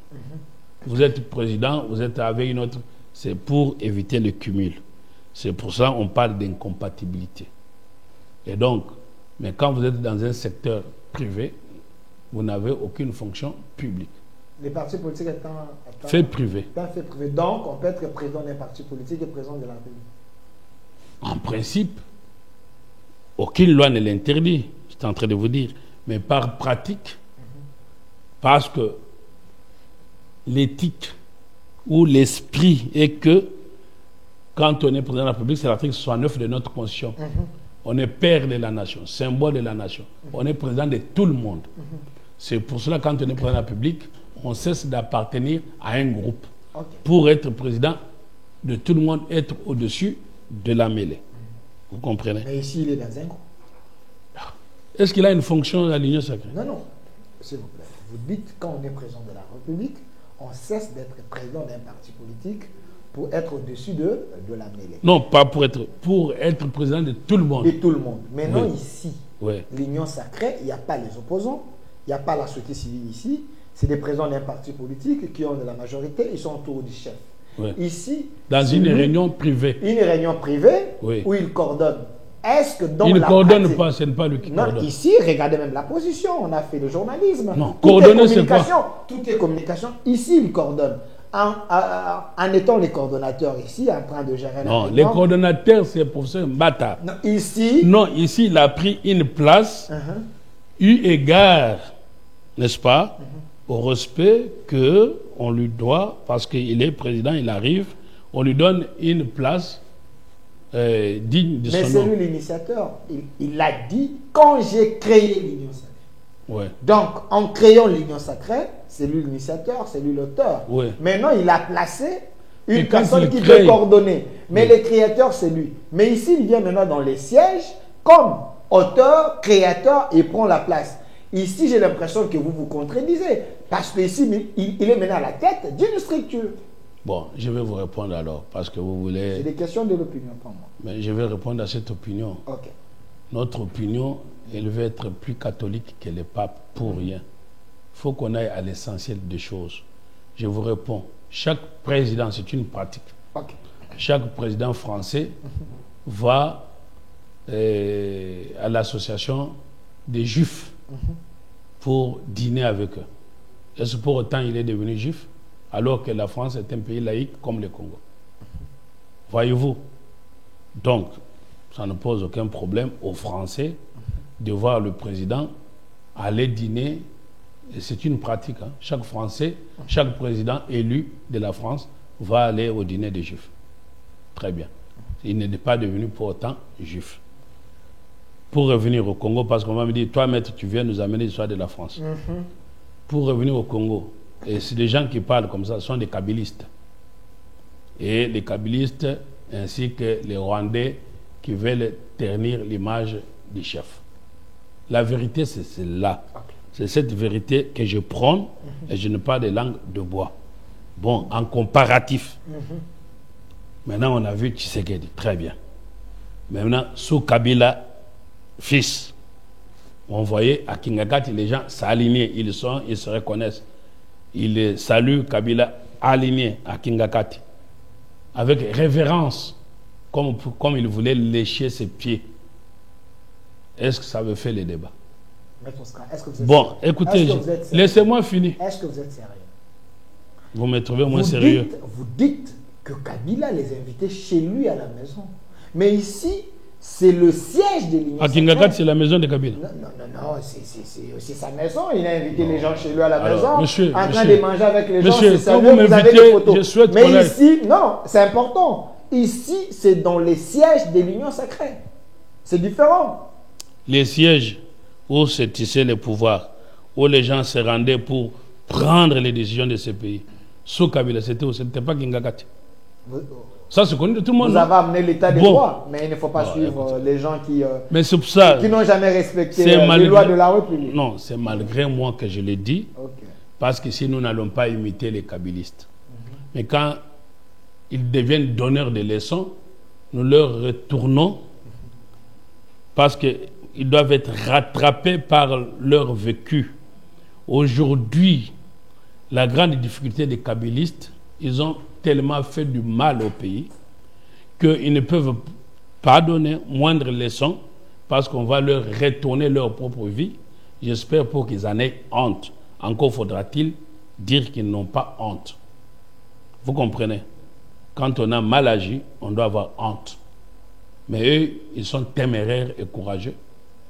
Vous êtes président, vous êtes avec une autre, c'est pour éviter le cumul. C'est pour ça qu'on parle d'incompatibilité. Et donc, mais quand vous êtes dans un secteur privé, vous n'avez aucune fonction publique. Les partis politiques étant fait privé. Fait privé. Donc, on peut être président d'un parti politique et président de la République. En principe, aucune loi ne l'interdit, je suis en train de vous dire. Mais par pratique, parce que l'éthique ou l'esprit est que quand on est président de la République, c'est l'article 69 de notre Constitution. On est père de la nation, symbole de la nation. On est président de tout le monde. C'est pour cela, quand on est président de la République, on cesse d'appartenir à un groupe. Pour être président de tout le monde, être au-dessus de la mêlée. Vous comprenez? Mais ici, il est dans un groupe. Est-ce qu'il a une fonction à l'Union sacrée? Non, non. S'il vous plaît. Vous dites, quand on est président de la République, on cesse d'être président d'un parti politique pour être au-dessus de la mêlée. Non, pas pour être président de tout le monde. De tout le monde. Maintenant, ici, oui. l'Union sacrée, il n'y a pas les opposants, il n'y a pas la société civile ici. C'est des présidents d'un parti politique qui ont de la majorité, ils sont autour du chef. Oui. Ici, dans une réunion privée. Une réunion privée oui. où ils coordonnent. Est-ce que dans il ne la coordonne pratique... pas, ce n'est pas lui qui coordonne. Non, ici, regardez même la position, on a fait le journalisme. Non, coordonner, c'est quoi? Tout est communication. Ici, ils coordonnent. En étant les coordonnateurs ici, en train de gérer la non, les coordonnateurs, c'est le professeur Mbata. Non, ici... Non, ici, il a pris une place, eu égard, n'est-ce pas, au respect qu'on lui doit, parce qu'il est président, il arrive, on lui donne une place digne de son nom. Mais c'est lui l'initiateur. Il l'a dit quand j'ai créé l'Union sacrée. Ouais. Donc, en créant l'Union sacrée, c'est lui l'initiateur, c'est lui l'auteur. Ouais. Maintenant, il a placé une personne qui peut coordonner. Mais le créateur, c'est lui. Mais ici, il vient maintenant dans les sièges comme auteur, créateur et prend la place. Ici, j'ai l'impression que vous vous contredisez. Parce qu'ici, il est maintenant à la tête d'une structure. Bon, je vais vous répondre alors, parce que vous voulez... C'est des questions de l'opinion, pas moi. Mais je vais répondre à cette opinion. Ok. Notre opinion, elle veut être plus catholique que les papes pour rien. Il faut qu'on aille à l'essentiel des choses. Je vous réponds. Chaque président, c'est une pratique. Okay. Chaque président français va à l'association des Juifs pour dîner avec eux. Est-ce pour autant il est devenu juif alors que la France est un pays laïque comme le Congo? Voyez-vous? Donc, ça ne pose aucun problème aux Français de voir le président aller dîner. C'est une pratique. Hein. Chaque Français, chaque président élu de la France va aller au dîner des Juifs. Très bien. Il n'est pas devenu pour autant juif. Pour revenir au Congo, parce qu'on va me dire, toi, maître, tu viens nous amener l'histoire de la France. Pour revenir au Congo, et c'est des gens qui parlent comme ça, sont des kabylistes. Et les kabylistes, ainsi que les Rwandais qui veulent ternir l'image du chef. La vérité, c'est celle-là. C'est cette vérité que je prône et je ne parle de langue de bois. Bon, en comparatif. Maintenant, on a vu Tshisekedi, très bien. Maintenant, sous Kabila, fils, on voyait à Kingagati, les gens s'alignaient, ils se reconnaissent. Ils saluent Kabila aligné à Kingagati, avec révérence, comme il voulait lécher ses pieds. Est-ce que ça veut faire le débat? Bon, écoutez, laissez-moi finir. Est-ce que vous êtes sérieux? Vous me trouvez moins sérieux? Vous dites que Kabila les invitait chez lui à la maison. Mais ici, c'est le siège de l'Union. À Kingagati, c'est la maison de Kabila. Non, c'est aussi sa maison. Il a invité les gens chez lui à la maison. Monsieur, en train de manger avec les gens. Monsieur, quand vous avez des photos. Mais connaître. Ici, non, c'est important. Ici, c'est dans les sièges de l'Union sacrée. C'est différent. Les sièges où se tissaient les pouvoirs, où les gens se rendaient pour prendre les décisions de ce pays. Sous Kabila, c'était pas Kingagati. Ça, c'est connu de tout le monde. Vous avez amené l'état des droits, mais il ne faut pas suivre les gens qui n'ont jamais respecté les lois de la République. Non, c'est malgré moi que je l'ai dit, parce que si nous n'allons pas imiter les kabylistes. Mais quand ils deviennent donneurs de leçons, nous leur retournons, parce qu'ils doivent être rattrapés par leur vécu. Aujourd'hui, la grande difficulté des kabylistes, ils ont tellement fait du mal au pays qu'ils ne peuvent pas donner moindre leçon parce qu'on va leur retourner leur propre vie. J'espère pour qu'ils en aient honte. Encore faudra-t-il dire qu'ils n'ont pas honte. Vous comprenez? Quand on a mal agi, on doit avoir honte. Mais eux, ils sont téméraires et courageux,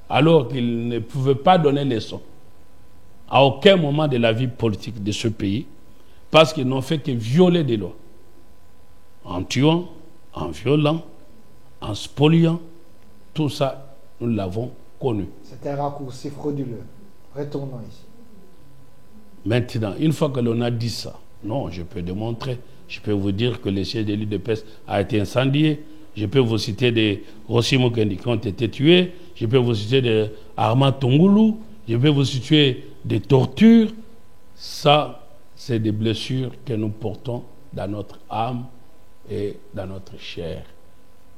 alors qu'ils ne pouvaient pas donner leçon à aucun moment de la vie politique de ce pays, parce qu'ils n'ont fait que violer des lois. En tuant, en violant, en spoliant, tout ça, nous l'avons connu. C'est un raccourci frauduleux. Retournons ici. Maintenant, une fois que l'on a dit ça, non, je peux démontrer. Je peux vous dire que le siège de l'UDPS a été incendié. Je peux vous citer des Rossi Mukendi qui ont été tués. Je peux vous citer des Armand Tongulu. Je peux vous citer des tortures. Ça, c'est des blessures que nous portons dans notre âme et dans notre chair.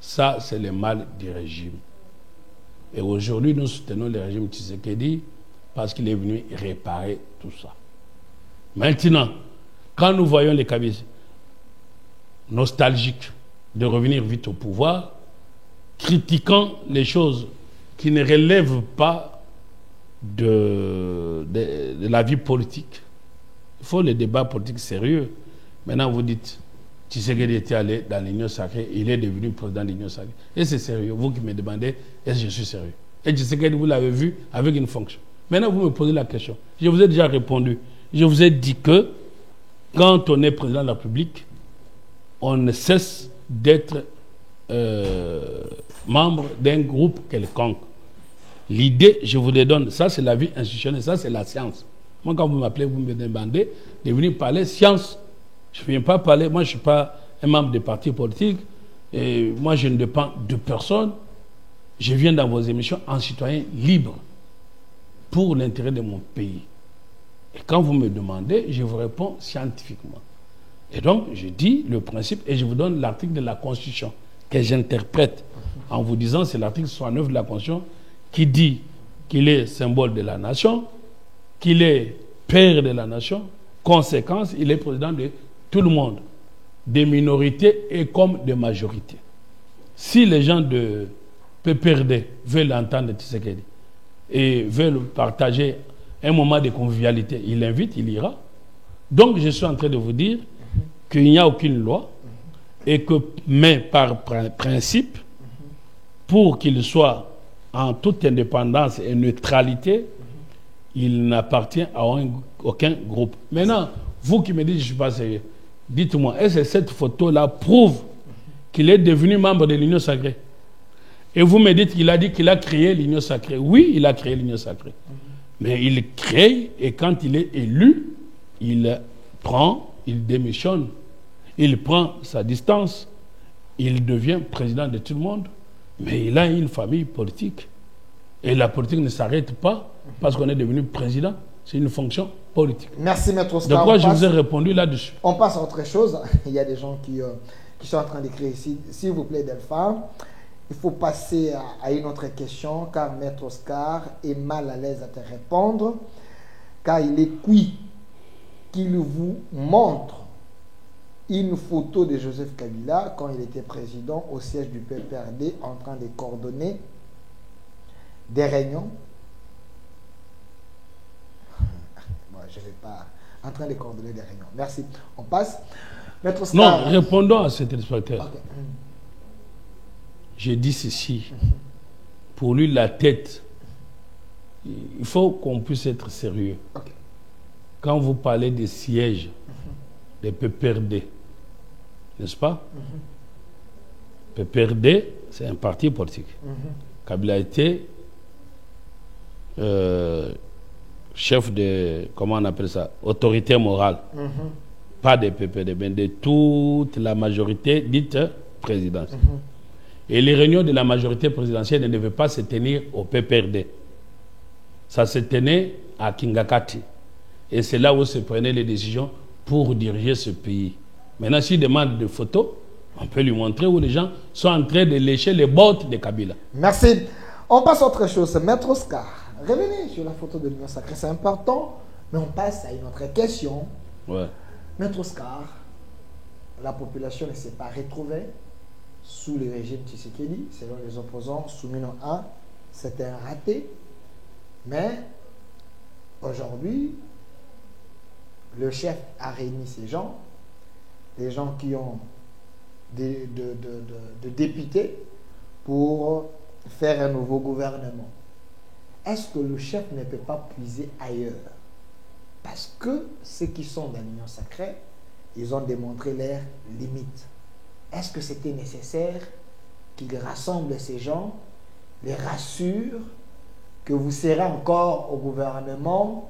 Ça, c'est le mal du régime. Et aujourd'hui, nous soutenons le régime Tshisekedi parce qu'il est venu réparer tout ça. Maintenant, quand nous voyons les Kabylistes nostalgiques de revenir vite au pouvoir, critiquant les choses qui ne relèvent pas de la vie politique. Il faut les débats politiques sérieux. Maintenant, vous dites, Tshisekedi était allé dans l'Union sacrée, il est devenu président de l'Union sacrée. Et c'est sérieux. Vous qui me demandez, est-ce que je suis sérieux? Et Tshisekedi, vous l'avez vu avec une fonction. Maintenant, vous me posez la question. Je vous ai déjà répondu. Je vous ai dit que quand on est président de la République, on ne cesse d'être membre d'un groupe quelconque. L'idée, je vous le donne, ça c'est la vie institutionnelle, ça c'est la science. Moi, quand vous m'appelez, vous me demandez de venir parler science. Je ne viens pas parler, moi je ne suis pas un membre de parti politique, et moi je ne dépends de personne. Je viens dans vos émissions en citoyen libre. pour l'intérêt de mon pays. Et quand vous me demandez, je vous réponds scientifiquement. Et donc, je dis le principe et je vous donne l'article de la Constitution que j'interprète en vous disant c'est l'article 69 de la Constitution qui dit qu'il est symbole de la nation, qu'il est père de la nation, conséquence, il est président de tout le monde, des minorités et comme des majorités. Si les gens de PPRD veulent entendre Tshisekedi et veulent partager un moment de convivialité, il l'invite, il ira. Donc je suis en train de vous dire qu'il n'y a aucune loi et que, mais par principe, pour qu'il soit en toute indépendance et neutralité, il n'appartient à aucun groupe. Maintenant, vous qui me dites, je ne suis pas sérieux, dites-moi, est-ce que cette photo-là prouve qu'il est devenu membre de l'Union sacrée? Et vous me dites qu'il a dit qu'il a créé l'Union sacrée. Oui, il a créé l'Union sacrée. Mais il crée et quand il est élu, il démissionne, il prend sa distance, il devient président de tout le monde, mais il a une famille politique. Et la politique ne s'arrête pas parce qu'on est devenu président. C'est une fonction politique. Merci, Maître Oscar. De quoi je vous ai répondu là-dessus. On passe à autre chose. Il y a des gens qui sont en train d'écrire ici. S'il vous plaît, Delphin, il faut passer à une autre question car Maître Oscar est mal à l'aise à te répondre car il est cuit qu'il vous montre une photo de Joseph Kabila quand il était président au siège du PPRD en train de coordonner des réunions. Bon, je ne vais pas en train de coordonner des réunions. Merci. On passe. Maître Oscar. Non, répondons à cet inspecteur. Okay. Je dis ceci. Pour lui, la tête, il faut qu'on puisse être sérieux. Okay. Quand vous parlez des sièges des PPRD, n'est-ce pas? PPRD, c'est un parti politique. Kabila a été chef de, comment on appelle ça, autorité morale. Pas des PPRD, mais de toute la majorité dite présidentielle. Et les réunions de la majorité présidentielle ne devaient pas se tenir au PPRD. Ça se tenait à Kingakati. Et c'est là où se prenaient les décisions pour diriger ce pays. Maintenant, s'il demande des photos, on peut lui montrer où les gens sont en train de lécher les bottes de Kabila. Merci. On passe à autre chose. Maître Oscar, revenez sur la photo de l'Union sacrée. C'est important, mais on passe à une autre question. Ouais. Maître Oscar, la population ne s'est pas retrouvée sous le régime Tshisekedi. Selon les opposants, Soumino 1, c'était un raté. Mais aujourd'hui, le chef a réuni ces gens, les gens qui ont de députés pour faire un nouveau gouvernement. Est-ce que le chef ne peut pas puiser ailleurs? Parce que ceux qui sont dans l'Union sacrée, ils ont démontré leurs limites. Est-ce que c'était nécessaire qu'il rassemble ces gens, les rassure, que vous serez encore au gouvernement?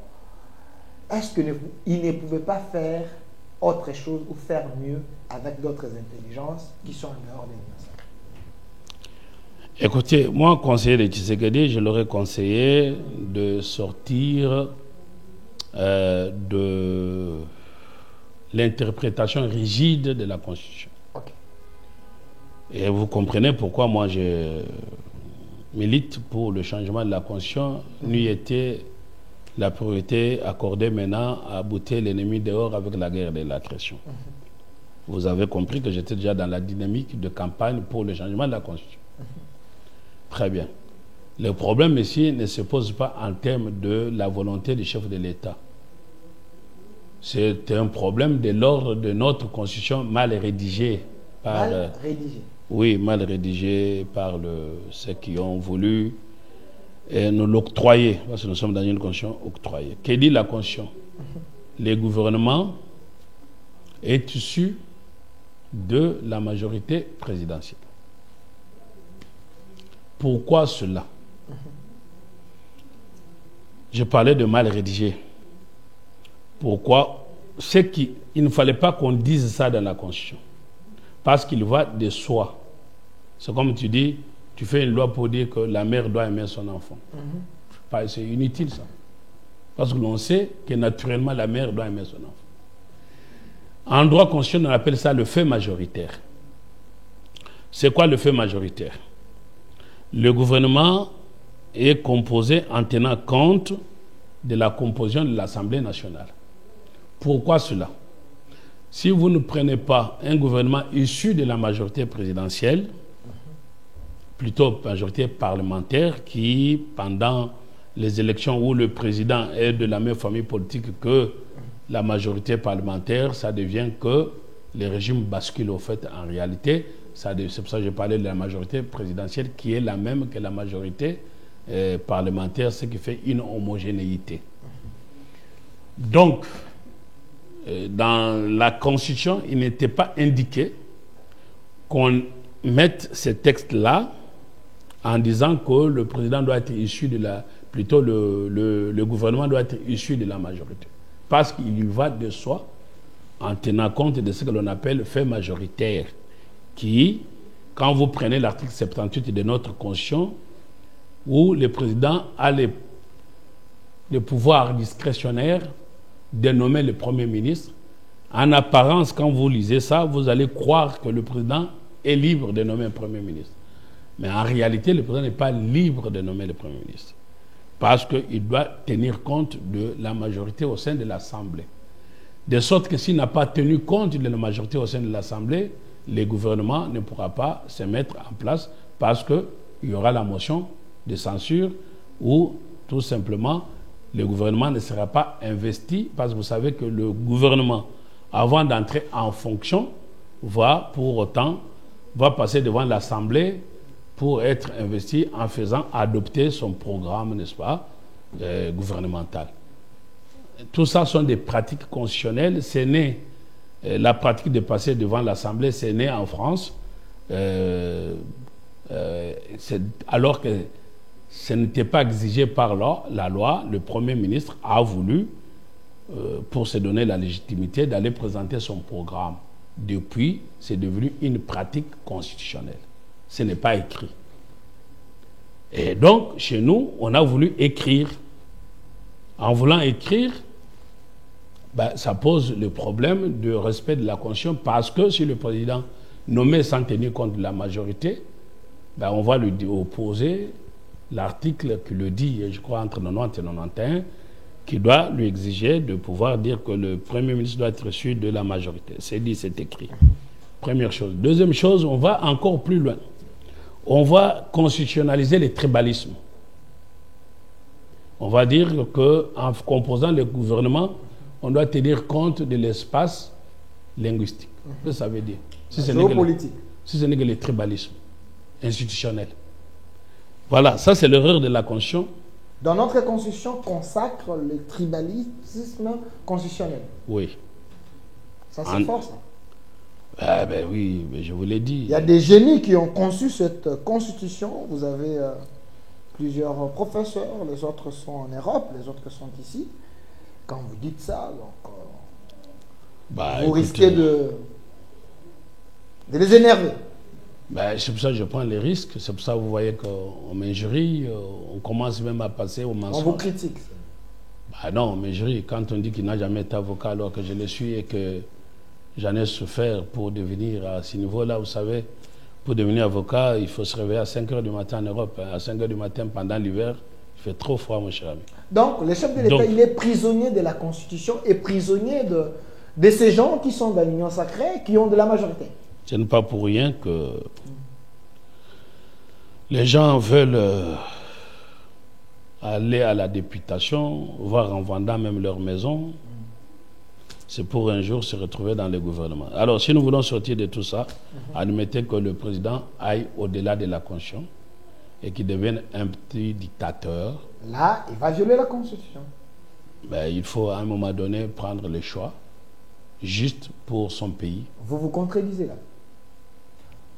Est-ce qu'il ne pouvait pas faire autre chose ou faire mieux avec d'autres intelligences qui sont en dehors de l'Union sacrée? Écoutez, moi, conseiller de Tshisekedi, je leur ai conseillé de sortir de l'interprétation rigide de la Constitution. Okay. Et vous comprenez pourquoi moi je milite pour le changement de la Constitution. N'eût été la priorité accordée maintenant à bouter l'ennemi dehors avec la guerre de la création. Vous avez compris que j'étais déjà dans la dynamique de campagne pour le changement de la Constitution. Très bien. Le problème ici ne se pose pas en termes de la volonté du chef de l'État. C'est un problème de l'ordre de notre Constitution mal rédigée. Mal rédigée. Oui, mal rédigée par ceux qui ont voulu nous l'octroyer, parce que nous sommes dans une Constitution octroyée. Que dit la Constitution? Le gouvernement est issu de la majorité présidentielle. Pourquoi cela? Je parlais de mal rédigé. Pourquoi? Il ne fallait pas qu'on dise ça dans la Constitution. Parce qu'il va de soi. C'est comme tu dis, tu fais une loi pour dire que la mère doit aimer son enfant. C'est inutile ça. Parce que l'on sait que naturellement la mère doit aimer son enfant. En droit constitutionnel, on appelle ça le fait majoritaire. C'est quoi le fait majoritaire? Le gouvernement est composé en tenant compte de la composition de l'Assemblée nationale. Pourquoi cela? Si vous ne prenez pas un gouvernement issu de la majorité présidentielle, plutôt majorité parlementaire, qui, pendant les élections où le président est de la même famille politique que la majorité parlementaire, ça devient que les régimes basculent au fait en réalité. C'est pour ça que j'ai parlé de la majorité présidentielle qui est la même que la majorité parlementaire, ce qui fait une homogénéité. Donc, dans la Constitution, il n'était pas indiqué qu'on mette ces textes-là en disant que le président doit être issu de la... Plutôt, le gouvernement doit être issu de la majorité. Parce qu'il y va de soi, en tenant compte de ce que l'on appelle fait majoritaire, qui, quand vous prenez l'article 78 de notre Constitution, où le président a le pouvoir discrétionnaire de nommer le Premier ministre, en apparence, quand vous lisez ça, vous allez croire que le président est libre de nommer un Premier ministre. Mais en réalité, le président n'est pas libre de nommer le Premier ministre. Parce qu'il doit tenir compte de la majorité au sein de l'Assemblée. De sorte que s'il n'a pas tenu compte de la majorité au sein de l'Assemblée, le gouvernement ne pourra pas se mettre en place parce qu'il y aura la motion de censure ou tout simplement le gouvernement ne sera pas investi parce que vous savez que le gouvernement, avant d'entrer en fonction, va passer devant l'Assemblée pour être investi en faisant adopter son programme, n'est-ce pas, gouvernemental. Tout ça sont des pratiques constitutionnelles. C'est né, la pratique de passer devant l'Assemblée, c'est né en France, alors que ce n'était pas exigé par la loi. Le Premier ministre a voulu, pour se donner la légitimité, d'aller présenter son programme. Depuis, c'est devenu une pratique constitutionnelle. Ce n'est pas écrit. Et donc, chez nous, on a voulu écrire. En voulant écrire, ça pose le problème de respect de la Constitution parce que si le président nommé sans tenir compte de la majorité, on va lui opposer l'article qui le dit, je crois, entre 90 et 91, qui doit lui exiger de pouvoir dire que le Premier ministre doit être issu de la majorité. C'est dit, c'est écrit. Première chose. Deuxième chose, on va encore plus loin. On va constitutionnaliser le tribalisme. On va dire qu'en composant le gouvernement, on doit tenir compte de l'espace linguistique. Qu'est-ce que ça veut dire? Si ce n'est que le tribalisme institutionnel. Voilà, ça c'est l'erreur de la Constitution. Dans notre Constitution, consacre le tribalisme constitutionnel. Oui. Ça c'est fort, ça. Oui, mais je vous l'ai dit. Il y a des génies qui ont conçu cette constitution. Vous avez plusieurs professeurs, les autres sont en Europe, les autres sont ici. Quand vous dites ça, donc, vous risquez de les énerver. C'est pour ça que je prends les risques. C'est pour ça que vous voyez qu'on m'injurie, on commence même à passer au mensonge. On vous critique. Non, on m'injurie. Quand on dit qu'il n'a jamais été avocat alors que je le suis et que j'en ai souffert pour devenir à ce niveau-là, vous savez, pour devenir avocat, il faut se réveiller à 5 h du matin en Europe. À 5 h du matin pendant l'hiver, il fait trop froid, mon cher ami. Donc, le chef de l'État, il est prisonnier de la Constitution et prisonnier de ces gens qui sont dans l'Union sacrée, qui ont de la majorité. Ce n'est pas pour rien que les gens veulent aller à la députation, voire en vendant même leur maison. C'est pour un jour se retrouver dans le gouvernement. Alors, si nous voulons sortir de tout ça, admettez que le président aille au-delà de la Constitution et qu'il devienne un petit dictateur. Là, il va violer la Constitution. Il faut à un moment donné prendre le choix juste pour son pays. Vous vous contredisez là.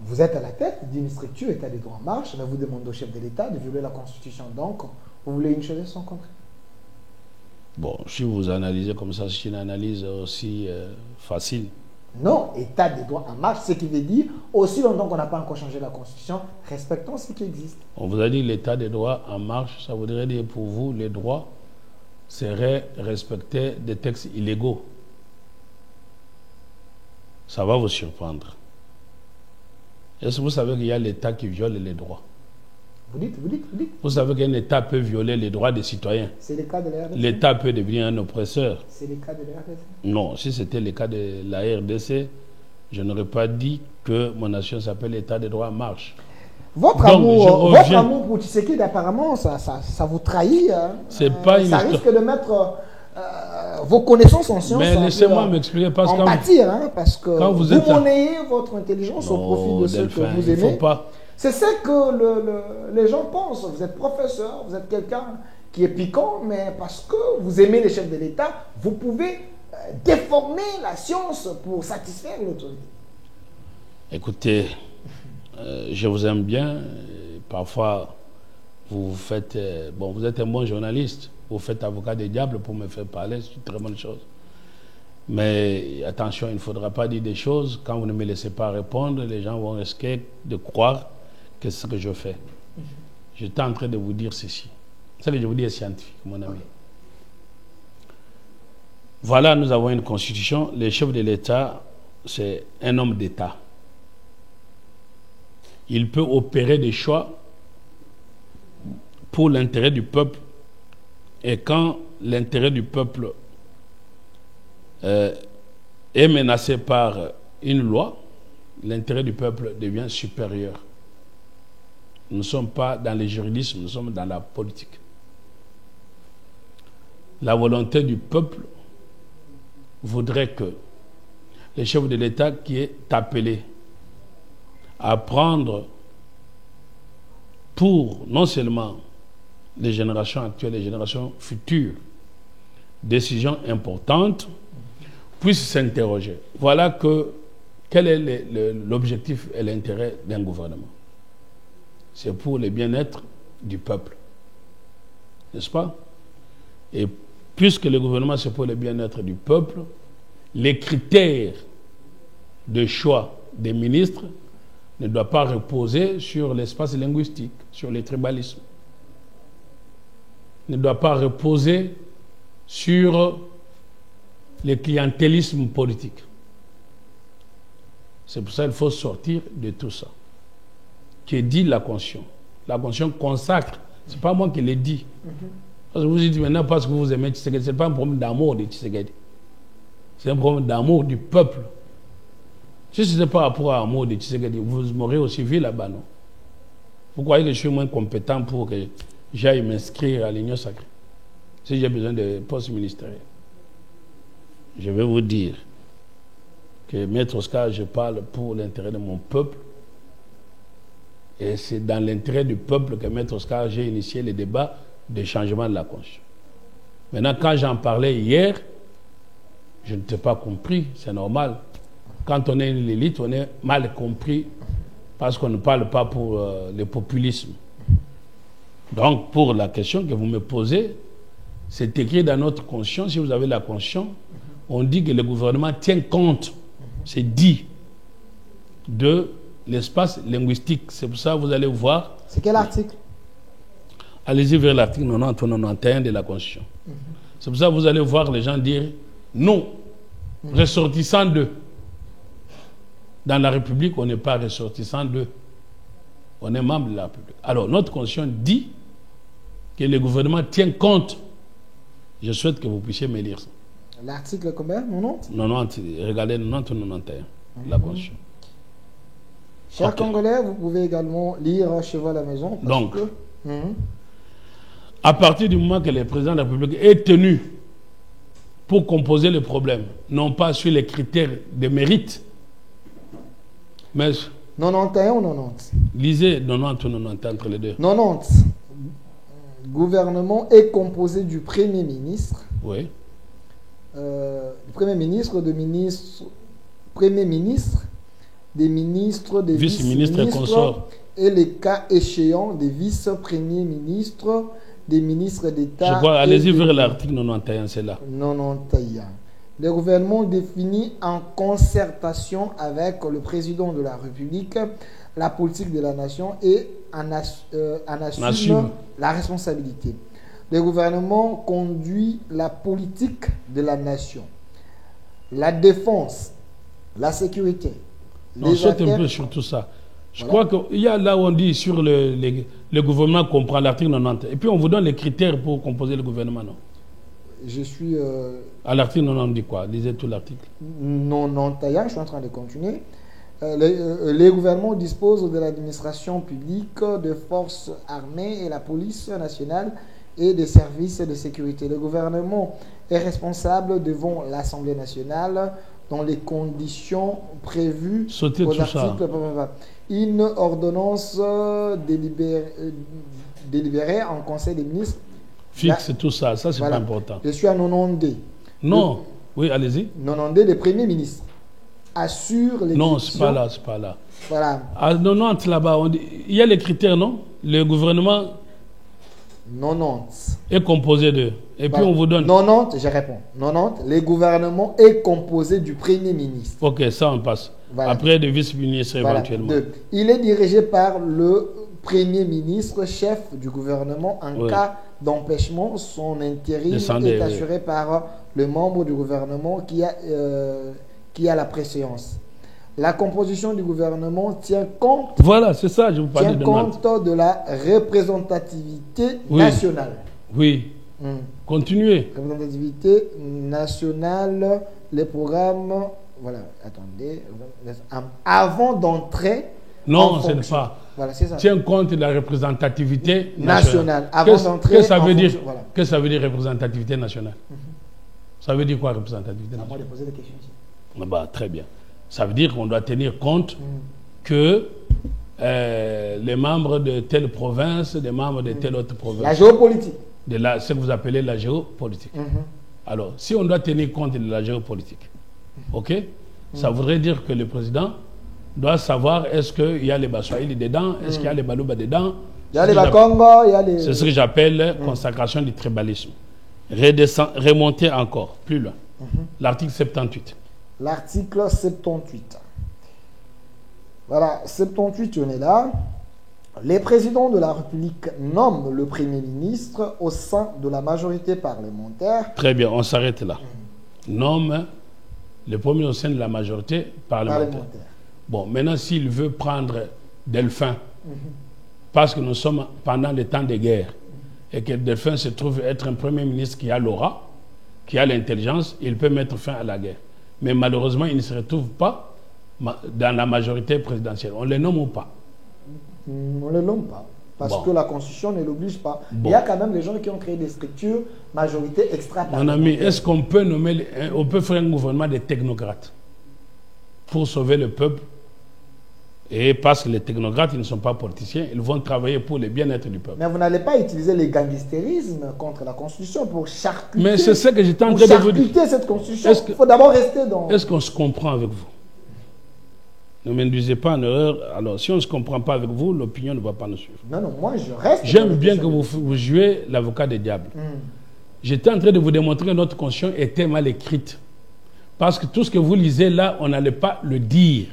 Vous êtes à la tête d'une structure État des droits en marche, mais vous demandez au chef de l'État de violer la Constitution. Donc, vous voulez une chose et son contraire. Bon, si vous analysez comme ça, c'est une analyse aussi facile. Non, état de droit en marche, ce qui veut dire, aussi longtemps qu'on n'a pas encore changé la Constitution, respectons ce qui existe. On vous a dit l'état de droit en marche, ça voudrait dire pour vous, les droits seraient respectés des textes illégaux. Ça va vous surprendre. Est-ce que vous savez qu'il y a l'État qui viole les droits? Vous dites. Vous savez qu'un État peut violer les droits des citoyens. C'est le cas de la RDC. L'État peut devenir un oppresseur. C'est le cas de la RDC. Non, si c'était le cas de la RDC, je n'aurais pas dit que mon nation s'appelle État de droit en marche. Votre amour pour Tshisekedi, apparemment, ça vous trahit. Hein. C'est pas une ça risque de mettre vos connaissances en sciences. Mais laissez-moi m'expliquer parce que parce que quand vous monnayez votre intelligence au profit de ceux que vous aimez. C'est ce que les gens pensent. Vous êtes professeur, vous êtes quelqu'un qui est piquant, mais parce que vous aimez les chefs de l'État, vous pouvez déformer la science pour satisfaire l'autorité. Écoutez, je vous aime bien. Parfois, vous faites... bon, vous êtes un bon journaliste. Vous faites avocat des diables pour me faire parler. C'est une très bonne chose. Mais attention, il ne faudra pas dire des choses. Quand vous ne me laissez pas répondre, les gens vont risquer de croire que c'est ce que je fais. J'étais en train de vous dire ceci. Ce que je vous dis est scientifique, mon ami. Voilà, nous avons une constitution. Le chef de l'État, c'est un homme d'État. Il peut opérer des choix pour l'intérêt du peuple. Et quand l'intérêt du peuple est menacé par une loi, l'intérêt du peuple devient supérieur. Nous ne sommes pas dans le juridisme, nous sommes dans la politique. La volonté du peuple voudrait que le chef de l'État qui est appelé à prendre pour non seulement les générations actuelles, les générations futures, décisions importantes, puissent s'interroger. Voilà quel est l'objectif et l'intérêt d'un gouvernement. C'est pour le bien-être du peuple. N'est-ce pas? Et puisque le gouvernement c'est pour le bien-être du peuple, les critères de choix des ministres ne doivent pas reposer sur l'espace linguistique, sur le tribalisme. Ne doit pas reposer sur le clientélisme politique. C'est pour ça qu'il faut sortir de tout ça. Qui dit la Constitution. La Constitution consacre. Ce n'est pas moi qui l'ai dit. Parce que vous dites maintenant parce que vous aimez Tshisekedi. Ce n'est pas un problème d'amour de Tshisekedi. C'est un problème d'amour du peuple. Si ce n'est pas rapport à l'amour de Tshisekedi, vous m'aurez aussi vu là-bas, non? Vous croyez que je suis moins compétent pour que j'aille m'inscrire à l'Union sacrée? Si j'ai besoin de poste ministériel. Je vais vous dire que Maître Oscar, je parle pour l'intérêt de mon peuple. Et c'est dans l'intérêt du peuple que Maître Oscar, j'ai initié le débat de changement de la Constitution. Maintenant, quand j'en parlais hier, je ne t'ai pas compris, c'est normal. Quand on est une élite, on est mal compris parce qu'on ne parle pas pour le populisme. Donc, pour la question que vous me posez, c'est écrit dans notre Constitution. Si vous avez la Constitution, on dit que le gouvernement tient compte, c'est dit, de l'espace linguistique. C'est pour ça que vous allez voir. C'est quel article? Allez-y vers l'article 90 ou 91 de la Constitution. C'est pour ça que vous allez voir les gens dire non, ressortissant d'eux. Dans la République, on n'est pas ressortissant d'eux. On est membre de la République. Alors, notre Constitution dit que le gouvernement tient compte. Je souhaite que vous puissiez me lire ça. L'article combien? 90? 90, regardez 90 ou 91, la Constitution. Chers Congolais, vous pouvez également lire chez vous à la maison. Donc, à partir du moment que le président de la République est tenu pour composer le problème, non pas sur les critères de mérite, mais... 91 ou 90? Lisez 90 ou 90 entre les deux. 90. Le gouvernement est composé du Premier ministre. Oui. Du Premier ministre, Premier ministre, des ministres, des vice-ministres et consorts. Et les cas échéants des vice-premiers ministres, des ministres d'État. Je crois, allez-y vers l'article 91, c'est là. 91. Le gouvernement définit en concertation avec le président de la République la politique de la nation et en assume la responsabilité. Le gouvernement conduit la politique de la nation, la défense, la sécurité. On saute un peu sur tout ça. Je crois qu'il y a là où on dit sur le gouvernement comprend l'article 90. Et puis on vous donne les critères pour composer le gouvernement, non? Je suis... À l'article 90 dit quoi? Lisez tout l'article. Non, je suis en train de continuer. Les gouvernements disposent de l'administration publique, de forces armées et la police nationale et des services de sécurité. Le gouvernement est responsable devant l'Assemblée nationale dans les conditions prévues aux articles. Une ordonnance délibérée en Conseil des ministres fixe tout ça, ça c'est pas important. Je suis à 90. Non, oui, allez-y. 90, le Premier ministre assure les... Non, c'est pas là, c'est pas là. Voilà. À 90 là-bas, il y a les critères, non? Le gouvernement 90 est composé de... Et puis on vous donne... 90, je réponds. 90, le gouvernement est composé du Premier ministre. Ok, ça on passe. Voilà. Après, de vice-ministre éventuellement. 2. Il est dirigé par le Premier ministre, chef du gouvernement. En cas d'empêchement, son intérim est assuré par le membre du gouvernement qui a la préséance. La composition du gouvernement tient compte... Voilà, c'est ça, je vous parlais de compte de la représentativité nationale. Oui. Continuez. Représentativité nationale, les programmes... Voilà, attendez. Avant d'entrer... Non, ce n'est pas. Voilà, c'est ça. Tient compte de la représentativité nationale. Avant d'entrer... Qu'est-ce que ça veut dire représentativité nationale? Ça veut dire quoi, représentativité nationale? À moi de poser des questions ici. Très bien. Ça veut dire qu'on doit tenir compte que les membres de telle province, des membres de telle autre province. La géopolitique. Ce que vous appelez la géopolitique. Alors, si on doit tenir compte de la géopolitique, ok, ça voudrait dire que le président doit savoir est-ce qu'il y a les Baswahili dedans, est-ce qu'il y a les Balouba dedans. Il y a les Bakongo, il y a les... C'est ce que j'appelle consacration du tribalisme. Remonter encore, plus loin. L'article 78. L'article 78. Voilà, 78, on est là. Les présidents de la République nomment le Premier ministre au sein de la majorité parlementaire. Très bien, on s'arrête là. Nomme le Premier au sein de la majorité parlementaire. Bon, maintenant, s'il veut prendre Delphin, parce que nous sommes pendant les temps de guerre, et que Delphin se trouve être un Premier ministre qui a l'aura, qui a l'intelligence, il peut mettre fin à la guerre. Mais malheureusement, il ne se retrouve pas dans la majorité présidentielle. On ne les nomme ou pas? On ne les nomme pas. Parce que la Constitution ne l'oblige pas. Il y a quand même des gens qui ont créé des structures majorité extra-parlementaire. Mon ami, est-ce qu'on peut nommer, on peut faire un gouvernement de technocrates pour sauver le peuple? Et parce que les technocrates, ils ne sont pas politiciens, ils vont travailler pour le bien-être du peuple. Mais vous n'allez pas utiliser le gangstérisme contre la Constitution pour charcuter. Mais c'est ce que j'étais en train de vous dire. Cette Constitution, il faut d'abord rester dans... Est-ce qu'on se comprend avec vous? Ne m'induisez pas en erreur. Alors, si on ne se comprend pas avec vous, l'opinion ne va pas nous suivre. Non, non, moi je reste... J'aime bien que vous jouez l'avocat des diables. J'étais en train de vous démontrer que notre Constitution était mal écrite. Parce que tout ce que vous lisez là, on n'allait pas le dire.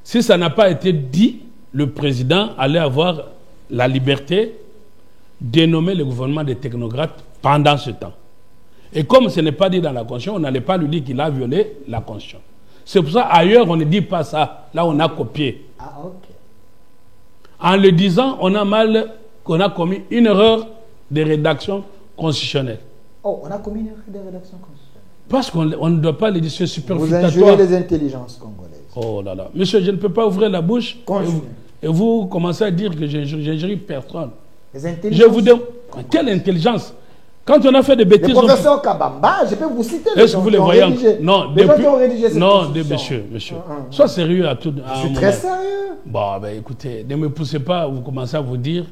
Si ça n'a pas été dit, le président allait avoir la liberté de nommer le gouvernement des technocrates pendant ce temps. Et comme ce n'est pas dit dans la Constitution, on n'allait pas lui dire qu'il a violé la Constitution. C'est pour ça, ailleurs, on ne dit pas ça. Là, on a copié. Ah, ok. En le disant, on a commis une erreur de rédaction constitutionnelle. Oh, on a commis une erreur de rédaction constitutionnelle. Parce qu'on ne doit pas les dire, c'est superfétatoire. Vous injurez les intelligences congolaises. Oh là là. Monsieur, je ne peux pas ouvrir la bouche et vous commencez à dire que j'injurie personne. Les intelligences. Je vous demande, quelle intelligence? Quand on a fait des bêtises... Le professeur Kabamba, je peux vous citer les gens qui ont rédigé. Non, les gens qui ont rédigé cette monsieur. Sois sérieux à tout. Je suis très sérieux. Bon, ben écoutez, ne me poussez pas, vous commencez à vous dire,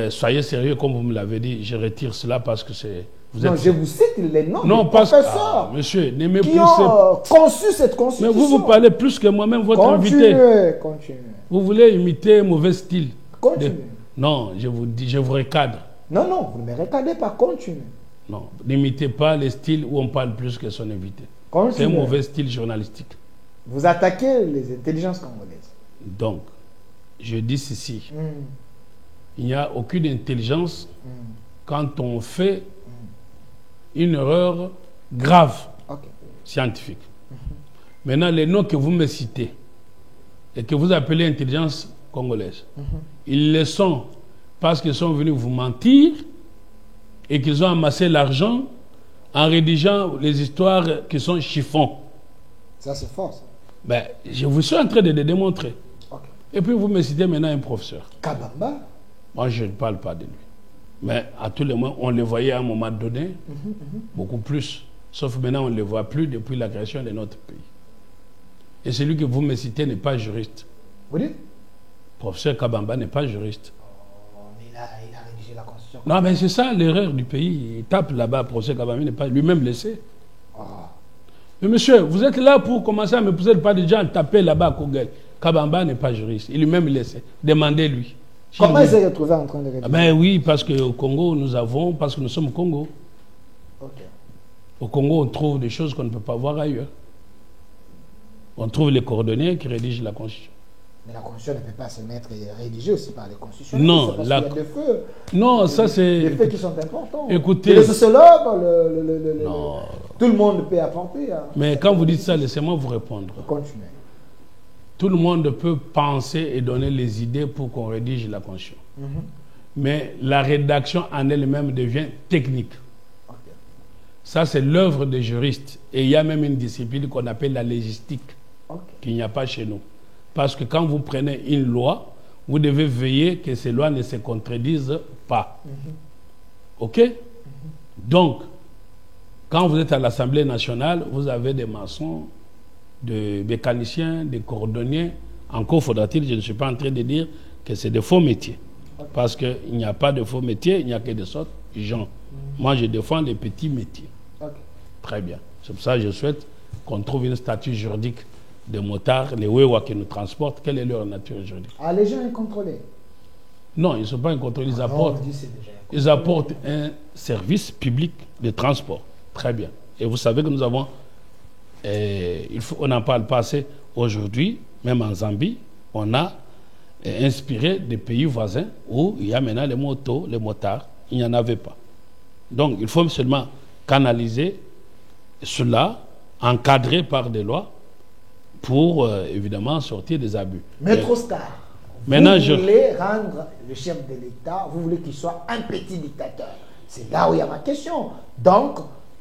soyez sérieux comme vous me l'avez dit, je retire cela parce que c'est... Non, je vous cite les noms des professeurs monsieur, ne me qui ont conçu cette constitution. Mais vous parlez plus que moi-même, votre invité. Continuez. Vous voulez imiter un mauvais style. Continuez. Non, je vous dis, je vous recadre. Non, vous ne me recadrez pas, continuez. Non, n'imitez pas les styles où on parle plus que son invité. C'est un mauvais style journalistique. Vous attaquez les intelligences congolaises. Donc, je dis ceci. Il n'y a aucune intelligence quand on fait une erreur grave scientifique. Maintenant, les noms que vous me citez et que vous appelez intelligence congolaise, ils le sont parce qu'ils sont venus vous mentir et qu'ils ont amassé l'argent en rédigeant les histoires qui sont chiffons. Ça, c'est fort, ça. Ben, je vous suis en train de le démontrer. Et puis vous me citez maintenant un professeur. Kabamba. Moi, je ne parle pas de lui. Mais à tous les moments, on le voyait à un moment donné, beaucoup plus. Sauf maintenant, on ne le voit plus depuis la création de notre pays. Et celui que vous me citez n'est pas juriste. Vous dites? Professeur Kabamba n'est pas juriste. Oh, mais il a rédigé la Constitution. Non, mais c'est ça l'erreur du pays. Il tape là-bas, professeur Kabamba n'est pas lui-même laissé. Mais monsieur, vous êtes là pour commencer à me poser le pas de gens taper là-bas à Kogel. Kabamba n'est pas juriste. Il lui-même laissé. Demandez-lui. Comment il s'est retrouvé en train de rédiger? Ben oui, parce qu'au Congo, parce que nous sommes au Congo. Au Congo, on trouve des choses qu'on ne peut pas voir ailleurs. On trouve les coordonnées qui rédigent la Constitution. Mais la Constitution ne peut pas se mettre rédigée aussi par les constitutions. Non, parce qu'il y a des feux. Non, ça c'est... Des faits qui sont importants. Écoutez... Les sociologues, tout le monde peut apporter. Hein. Mais quand vous dites ça, laissez-moi vous répondre. Continuez. Tout le monde peut penser et donner les idées pour qu'on rédige la Constitution. Mais la rédaction en elle-même devient technique. Ça, c'est l'œuvre des juristes. Et il y a même une discipline qu'on appelle la légistique, qu'il n'y a pas chez nous. Parce que quand vous prenez une loi, vous devez veiller que ces lois ne se contredisent pas. OK? Donc, quand vous êtes à l'Assemblée nationale, vous avez des maçons, des mécaniciens, des cordonniers. Encore faudra-t-il, je ne suis pas en train de dire que c'est des faux métiers. Parce qu'il n'y a pas de faux métiers, il n'y a que des sortes de gens. Moi, je défends les petits métiers. Très bien. C'est pour ça que je souhaite qu'on trouve une statut juridique des motards, les Wewa qui nous transportent. Quelle est leur nature juridique? Ah, les gens sont contrôlés? Non, ils ne sont pas incontrôlés. Ils apportent un service public de transport. Très bien. Et vous savez que nous avons... on n'en parle pas assez aujourd'hui, même en Zambie, on a inspiré des pays voisins où il y a maintenant les motos, les motards. Il n'y en avait pas. Donc, il faut seulement canaliser cela, encadré par des lois, pour évidemment sortir des abus. Maître Oscar, vous voulez rendre le chef de l'État, vous voulez qu'il soit un petit dictateur. C'est là où il y a ma question. Donc,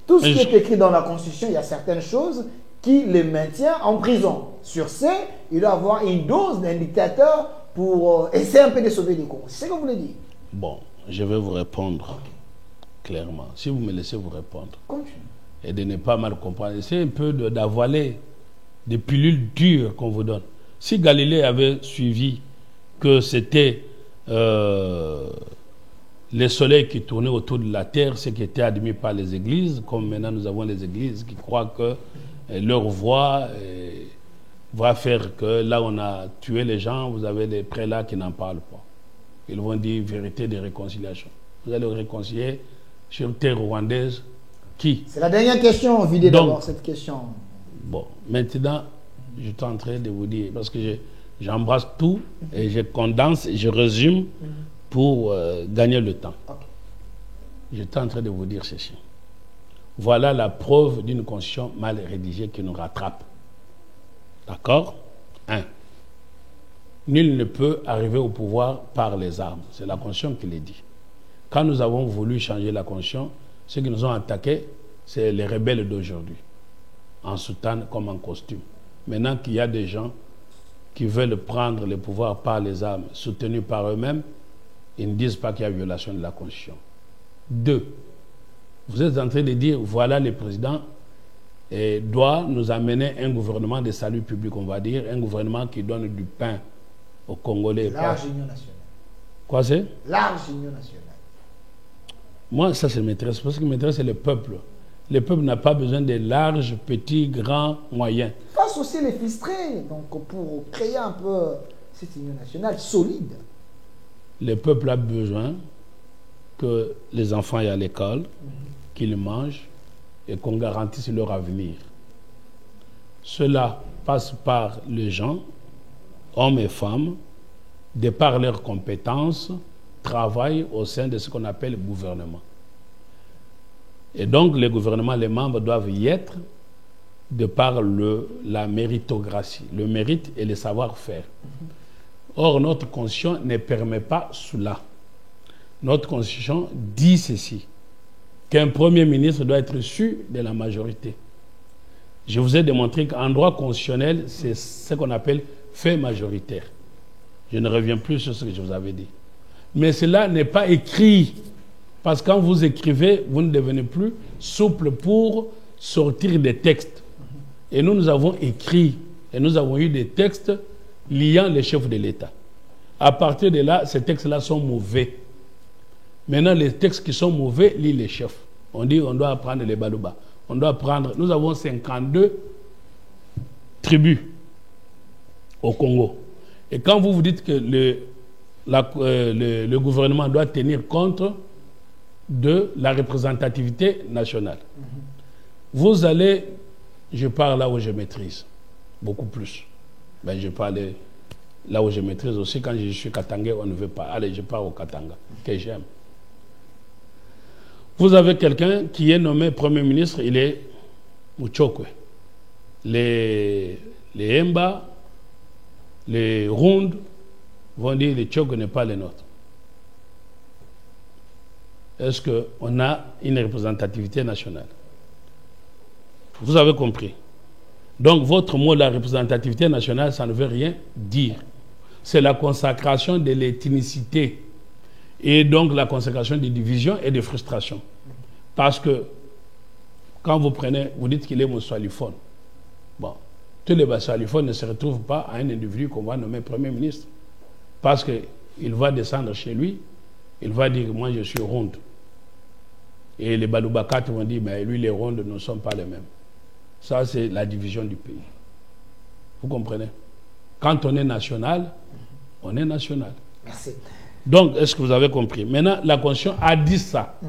tout ce qui est écrit dans la Constitution, il y a certaines choses qui le maintiennent en prison. Sur ce, il doit avoir une dose d'un dictateur pour essayer un peu de sauver le Congo. C'est ce que vous voulez dire? Bon, je vais vous répondre clairement. Si vous me laissez vous répondre. Continue. Et de ne pas mal comprendre. Essayez un peu d'avaler des pilules dures qu'on vous donne. Si Galilée avait suivi que c'était le soleil qui tournait autour de la terre, ce qui était admis par les églises, comme maintenant nous avons les églises qui croient que leur voix va faire que là on a tué les gens, vous avez des prélats qui n'en parlent pas. Ils vont dire vérité de réconciliation. Vous allez réconcilier sur terre rwandaise qui? C'est la dernière question, videz d'abord cette question. Bon, maintenant, je suis en train de vous dire, parce que j'embrasse tout et je condense et je résume pour gagner le temps. Je suis en train de vous dire ceci. Voilà la preuve d'une constitution mal rédigée qui nous rattrape. D'accord? 1. Nul ne peut arriver au pouvoir par les armes. C'est la constitution qui le dit. Quand nous avons voulu changer la constitution, ceux qui nous ont attaqués, c'est les rebelles d'aujourd'hui, en soutane comme en costume. Maintenant qu'il y a des gens qui veulent prendre le pouvoir par les armes, soutenus par eux-mêmes, ils ne disent pas qu'il y a violation de la Constitution. 2. Vous êtes en train de dire, voilà le président doit nous amener un gouvernement de salut public, on va dire, un gouvernement qui donne du pain aux Congolais. Large union nationale. Quoi c'est? Large union nationale. Moi, ça, ça m'intéresse. Parce que ce qui m'intéresse, c'est le peuple. Le peuple n'a pas besoin de larges, petits, grands, moyens. Face aussi les fistrés, donc pour créer un peu cette union nationale solide. Le peuple a besoin que les enfants aillent à l'école, qu'ils mangent et qu'on garantisse leur avenir. Cela passe par les gens, hommes et femmes, de par leurs compétences, travaillent au sein de ce qu'on appelle le gouvernement. Et donc, les gouvernements, les membres doivent y être de par la méritocratie, le mérite et le savoir-faire. Or, notre constitution ne permet pas cela. Notre constitution dit ceci, qu'un premier ministre doit être issu de la majorité. Je vous ai démontré qu'en droit constitutionnel, c'est ce qu'on appelle fait majoritaire. Je ne reviens plus sur ce que je vous avais dit. Mais cela n'est pas écrit, parce que quand vous écrivez, vous ne devenez plus souple pour sortir des textes. Et nous avons écrit, et nous avons eu des textes liant les chefs de l'État. À partir de là, ces textes-là sont mauvais. Maintenant, les textes qui sont mauvais lient les chefs. On dit on doit prendre les Baluba. On doit prendre... Nous avons 52 tribus au Congo. Et quand vous vous dites que le gouvernement doit tenir compte de la représentativité nationale, vous allez... Je parle là où je maîtrise, beaucoup plus. Ben, je parle là où je maîtrise aussi. Quand je suis Katanga, on ne veut pas. Allez, je pars au Katanga, que j'aime. Vous avez quelqu'un qui est nommé Premier ministre, il est Muchokwe. Les Hemba, les Rondes vont dire que le Tchokwe n'est pas le nôtre. Est-ce qu'on a une représentativité nationale? Vous avez compris. Donc, votre mot, la représentativité nationale, ça ne veut rien dire. C'est la consacration de l'ethnicité et donc la consécration des divisions et des frustrations. Parce que quand vous prenez, vous dites qu'il est moussalifone. Bon, tous les moussalifone ne se retrouvent pas à un individu qu'on va nommer Premier ministre. Parce qu'il va descendre chez lui, il va dire, moi je suis ronde. Et les Balubakat vont dire, mais lui les rondes ne sont pas les mêmes. Ça c'est la division du pays. Vous comprenez? Quand on est national, on est national. Merci. Donc, est-ce que vous avez compris? Maintenant, la Constitution a dit ça.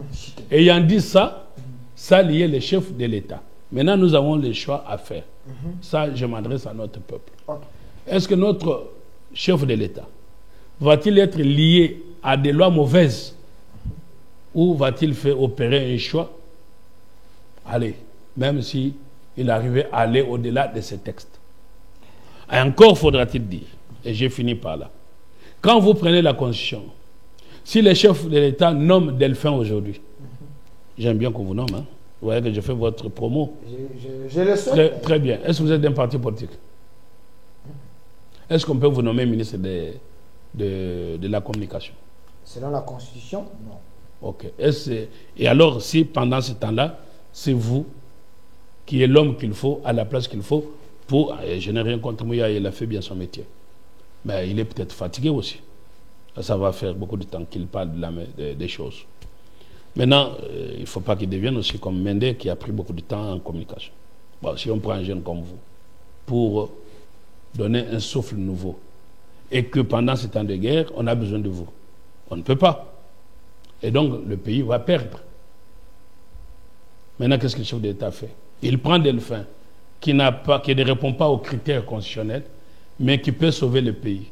Ayant dit ça, ça liait les chefs de l'État. Maintenant, nous avons le choix à faire. Ça, je m'adresse à notre peuple. Okay. Est-ce que notre chef de l'État va-t-il être lié à des lois mauvaises ou va-t-il faire opérer un choix? Allez, même si il arrivait à aller au-delà de ces textes. Et encore faudra-t-il dire, et j'ai fini par là, quand vous prenez la Constitution, si les chefs de l'État nomment Delphin aujourd'hui, j'aime bien qu'on vous nomme, hein? Vous voyez que je fais votre promo. Je le souhaite. Très bien. Est-ce que vous êtes d'un parti politique? Est-ce qu'on peut vous nommer ministre de la communication? Selon la Constitution, non. Ok. Et alors, si pendant ce temps-là, c'est vous qui êtes l'homme qu'il faut, à la place qu'il faut, pour... Je n'ai rien contre Mouya, il a fait bien son métier. Mais il est peut-être fatigué aussi. Ça va faire beaucoup de temps qu'il parle des choses. Maintenant, il ne faut pas qu'il devienne aussi comme Mende qui a pris beaucoup de temps en communication. Bon, si on prend un jeune comme vous, pour donner un souffle nouveau, et que pendant ces temps de guerre, on a besoin de vous, on ne peut pas. Et donc, le pays va perdre. Maintenant, qu'est-ce que le chef de l'État fait? Il prend Delphin, qui ne répond pas aux critères constitutionnels, mais qui peut sauver le pays.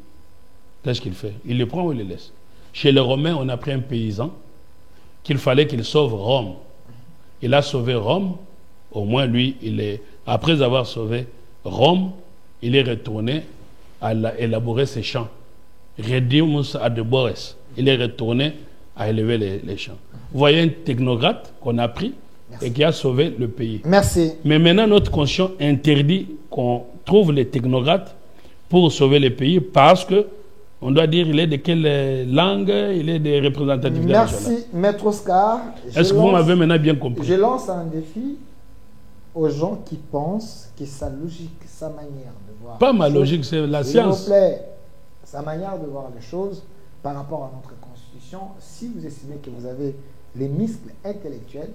Qu'est-ce qu'il fait? Il le prend ou il le laisse? Chez les Romains, on a pris un paysan qu'il fallait qu'il sauve Rome. Il a sauvé Rome. Au moins, lui, après avoir sauvé Rome, il est retourné à élaborer ses champs. Redimus ad Boris. Il est retourné à élever les champs. Vous voyez un technocrate qu'on a pris. Merci. Et qui a sauvé le pays. Merci. Mais maintenant, notre constitution interdit qu'on trouve les technocrates pour sauver le pays parce que on doit dire il est de quelle langue, il est des représentativités nationales. Merci, Maître Oscar. Est-ce que vous m'avez maintenant bien compris? Je lance un défi aux gens qui pensent que sa logique, sa manière de voir... Pas ma logique, c'est la science. S'il vous plaît, sa manière de voir les choses par rapport à notre Constitution, si vous estimez que vous avez les muscles intellectuels,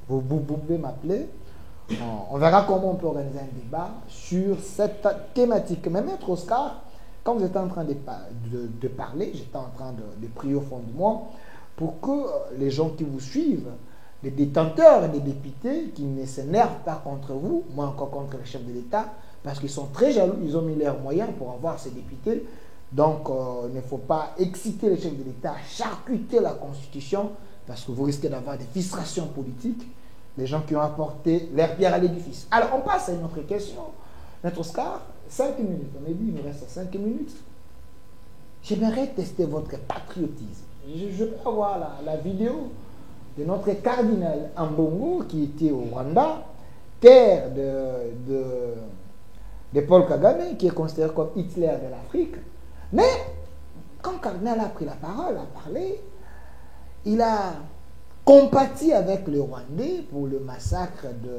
vous pouvez m'appeler. On verra comment on peut organiser un débat sur cette thématique. Mais Maître Oscar, quand vous étiez en train de parler, j'étais en train de prier au fond de moi pour que les gens qui vous suivent des détenteurs et des députés qui ne s'énervent pas contre vous, moins encore contre le chef de l'État, parce qu'ils sont très jaloux, ils ont mis leurs moyens pour avoir ces députés. Donc, il ne faut pas exciter le chef de l'État, charcuter la Constitution, parce que vous risquez d'avoir des frustrations politiques, les gens qui ont apporté leur pierre à l'édifice. Alors, on passe à une autre question. Notre Oscar, 5 minutes. On a dit, il nous reste 5 minutes. J'aimerais tester votre patriotisme. Je peux avoir la vidéo de notre cardinal Ambongo qui était au Rwanda, terre de Paul Kagame, qui est considéré comme Hitler de l'Afrique. Mais quand le cardinal a pris la parole, a parlé, il a compati avec les Rwandais pour le massacre de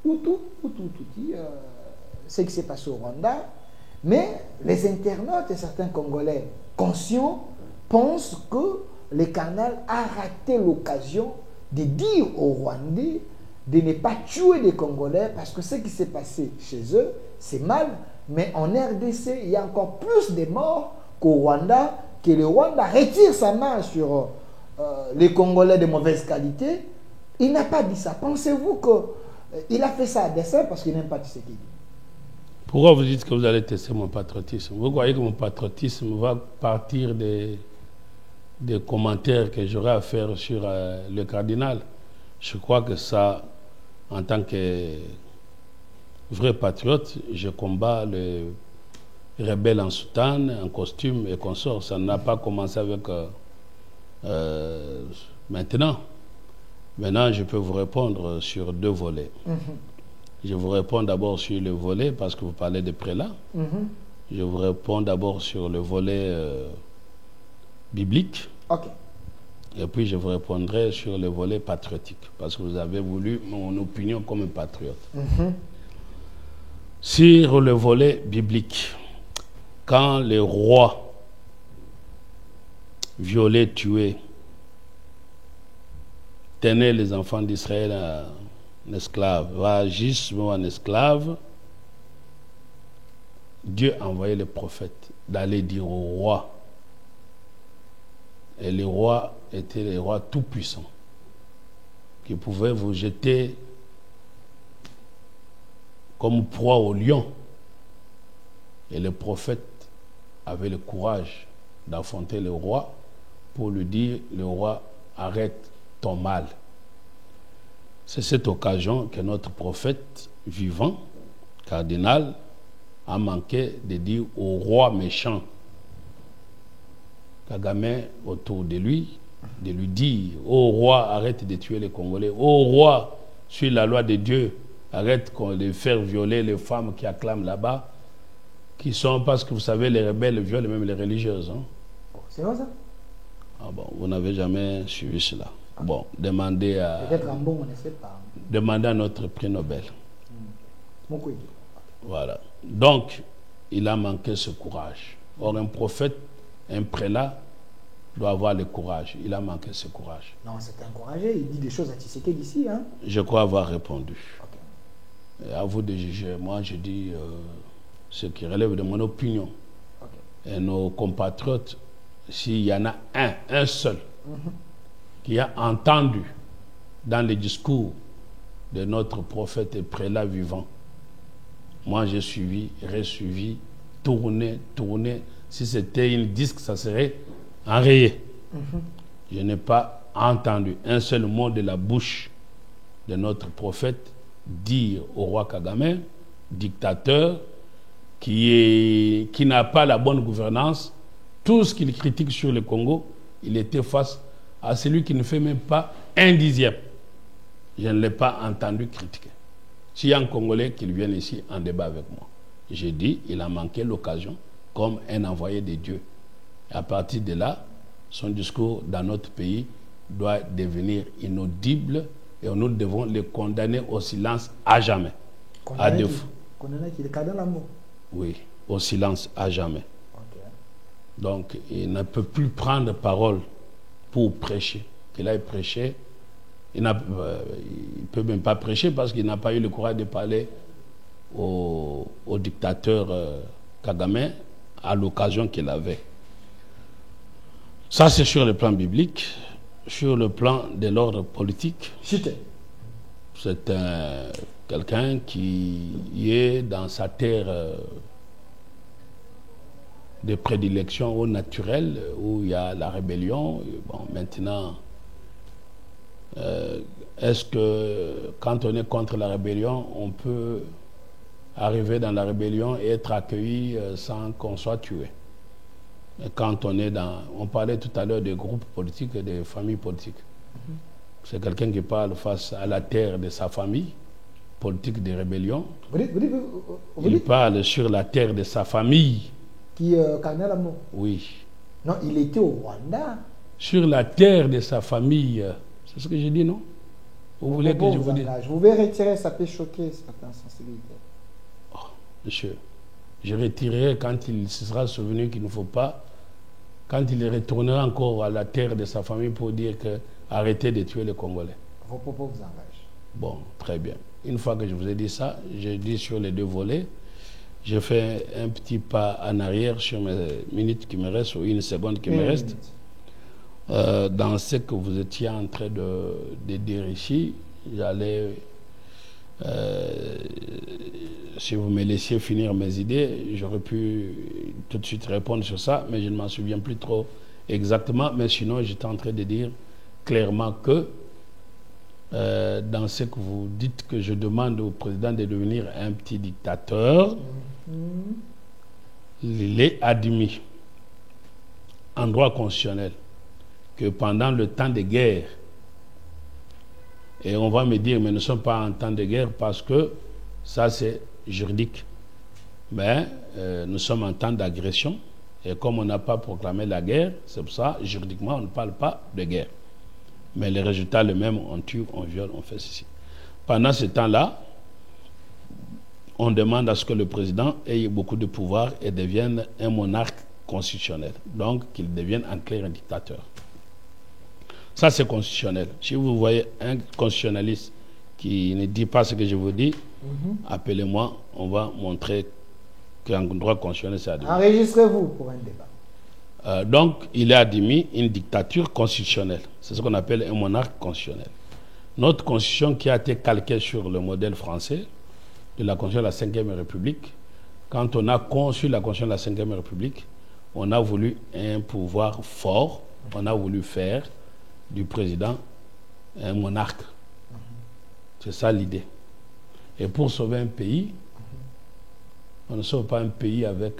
Hutu, ce qui s'est passé au Rwanda. Mais les internautes et certains Congolais conscients pensent que le cardinal a raté l'occasion de dire aux Rwandais de ne pas tuer des Congolais parce que ce qui s'est passé chez eux, c'est mal. Mais en RDC, il y a encore plus de morts qu'au Rwanda, que le Rwanda retire sa main sur les Congolais de mauvaise qualité. Il n'a pas dit ça. Pensez-vous qu'il a fait ça à dessein parce qu'il n'aime pas Tshisekedi? Pourquoi vous dites que vous allez tester mon patriotisme? Vous croyez que mon patriotisme va partir des commentaires que j'aurai à faire sur le cardinal? Je crois que ça, en tant que vrai patriote, je combats les rebelles en soutane, en costume et consorts. Ça n'a pas commencé avec maintenant. Maintenant, je peux vous répondre sur 2 volets. Je vous réponds d'abord sur le volet, parce que vous parlez de prélats. Je vous réponds d'abord sur le volet biblique. Ok. Et puis je vous répondrai sur le volet patriotique, parce que vous avez voulu mon opinion comme un patriote. Sur le volet biblique, quand les rois violaient, tuaient, tenaient les enfants d'Israël en esclavagisme ou en esclaves, Dieu envoyait les prophètes d'aller dire aux rois. Et les rois étaient les rois tout-puissants, qui pouvaient vous jeter comme proie au lion. Et les prophètes avaient le courage d'affronter le roi pour lui dire, le roi, arrête ton mal. C'est cette occasion que notre prophète vivant, cardinal, a manqué de dire au roi méchant, Kagame, autour de lui dire, ô roi, arrête de tuer les Congolais, ô roi, suis la loi de Dieu, arrête de faire violer les femmes qui acclament là-bas, qui sont, parce que vous savez, les rebelles violent même les religieuses. Hein. C'est vrai ça? Ah bon, vous n'avez jamais suivi cela. Bon, demandez à... Peut-être un bon, on ne sait pas. Demandez à notre prix Nobel. Beaucoup. Voilà. Donc, il a manqué ce courage. Or, un prophète, un prélat, doit avoir le courage. Il a manqué ce courage. Non, c'est encouragé. Il dit des choses à Tshisekedi d'ici. Hein? Je crois avoir répondu. Okay. Et à vous de juger. Moi, je dis ce qui relève de mon opinion. Okay. Et nos compatriotes, s'il y en a un seul, qui a entendu dans les discours de notre prophète et prélat vivant, moi j'ai suivi, resuivi, tourné. Si c'était une disque, ça serait enrayé. Je n'ai pas entendu un seul mot de la bouche de notre prophète dire au roi Kagame, dictateur, qui n'a pas la bonne gouvernance, tout ce qu'il critique sur le Congo, il était face à celui qui ne fait même pas 1/10. Je ne l'ai pas entendu critiquer. S'il y a un Congolais qui vienne ici en débat avec moi, j'ai dit, il a manqué l'occasion comme un envoyé de Dieu. Et à partir de là, son discours dans notre pays doit devenir inaudible et nous devons le condamner au silence à jamais. Condamner qui est cadre l'amour. Oui, au silence à jamais. Okay. Donc, il ne peut plus prendre parole pour prêcher. Qu'il aille prêcher, il ne peut même pas prêcher parce qu'il n'a pas eu le courage de parler au dictateur Kagame à l'occasion qu'il avait. Ça, c'est sur le plan biblique. sur le plan de l'ordre politique, Chité. c'est quelqu'un qui est dans sa terre de prédilection au naturel, où il y a la rébellion. Bon, maintenant, est-ce que quand on est contre la rébellion, on peut arriver dans la rébellion et être accueilli sans qu'on soit tué? Et quand on est dans... On parlait tout à l'heure des groupes politiques et des familles politiques. C'est quelqu'un qui parle face à la terre de sa famille, politique de rébellion. Il parle sur la terre de sa famille. Qui Colonel Amour? Oui. Non, il était au Rwanda. Sur la terre de sa famille. C'est ce que j'ai dit, non? Vous voulez que je vous dise? Je pouvais retirer, ça peut choquer certaines sensibilités. Oh, monsieur, je retirerai quand il se sera souvenu qu'il ne faut pas, quand il retournera encore à la terre de sa famille pour dire que arrêtez de tuer les Congolais. Vos propos vous engagent. Bon, très bien. Une fois que je vous ai dit ça, j'ai dit sur les deux volets, je fais un petit pas en arrière sur mes minutes qui me restent, ou une seconde qui me reste. Dans ce que vous étiez en train de dire ici, j'allais, si vous me laissiez finir mes idées, j'aurais pu tout de suite répondre sur ça, mais je ne m'en souviens plus trop exactement. Mais sinon, j'étais en train de dire clairement que dans ce que vous dites, que je demande au président de devenir un petit dictateur, il est admis en droit constitutionnel que pendant le temps de guerre, et on va me dire, mais nous ne sommes pas en temps de guerre parce que ça c'est juridique, mais nous sommes en temps d'agression, et comme on n'a pas proclamé la guerre, c'est pour ça, juridiquement, on ne parle pas de guerre. Mais les résultats les mêmes, on tue, on viole, on fait ceci. Pendant ce temps-là, on demande à ce que le président ait beaucoup de pouvoir et devienne un monarque constitutionnel. Donc, qu'il devienne en clair un dictateur. Ça, c'est constitutionnel. Si vous voyez un constitutionnaliste qui ne dit pas ce que je vous dis, appelez-moi, on va montrer qu'un droit constitutionnel, c'est admis. Enregistrez-vous pour un débat. Donc, il est admis une dictature constitutionnelle. C'est ce qu'on appelle un monarque constitutionnel. Notre constitution, qui a été calquée sur le modèle français de la constitution de la Ve République, quand on a conçu la constitution de la Ve République, on a voulu un pouvoir fort, on a voulu faire du président un monarque. C'est ça l'idée. Et pour sauver un pays, on ne sauve pas un pays avec...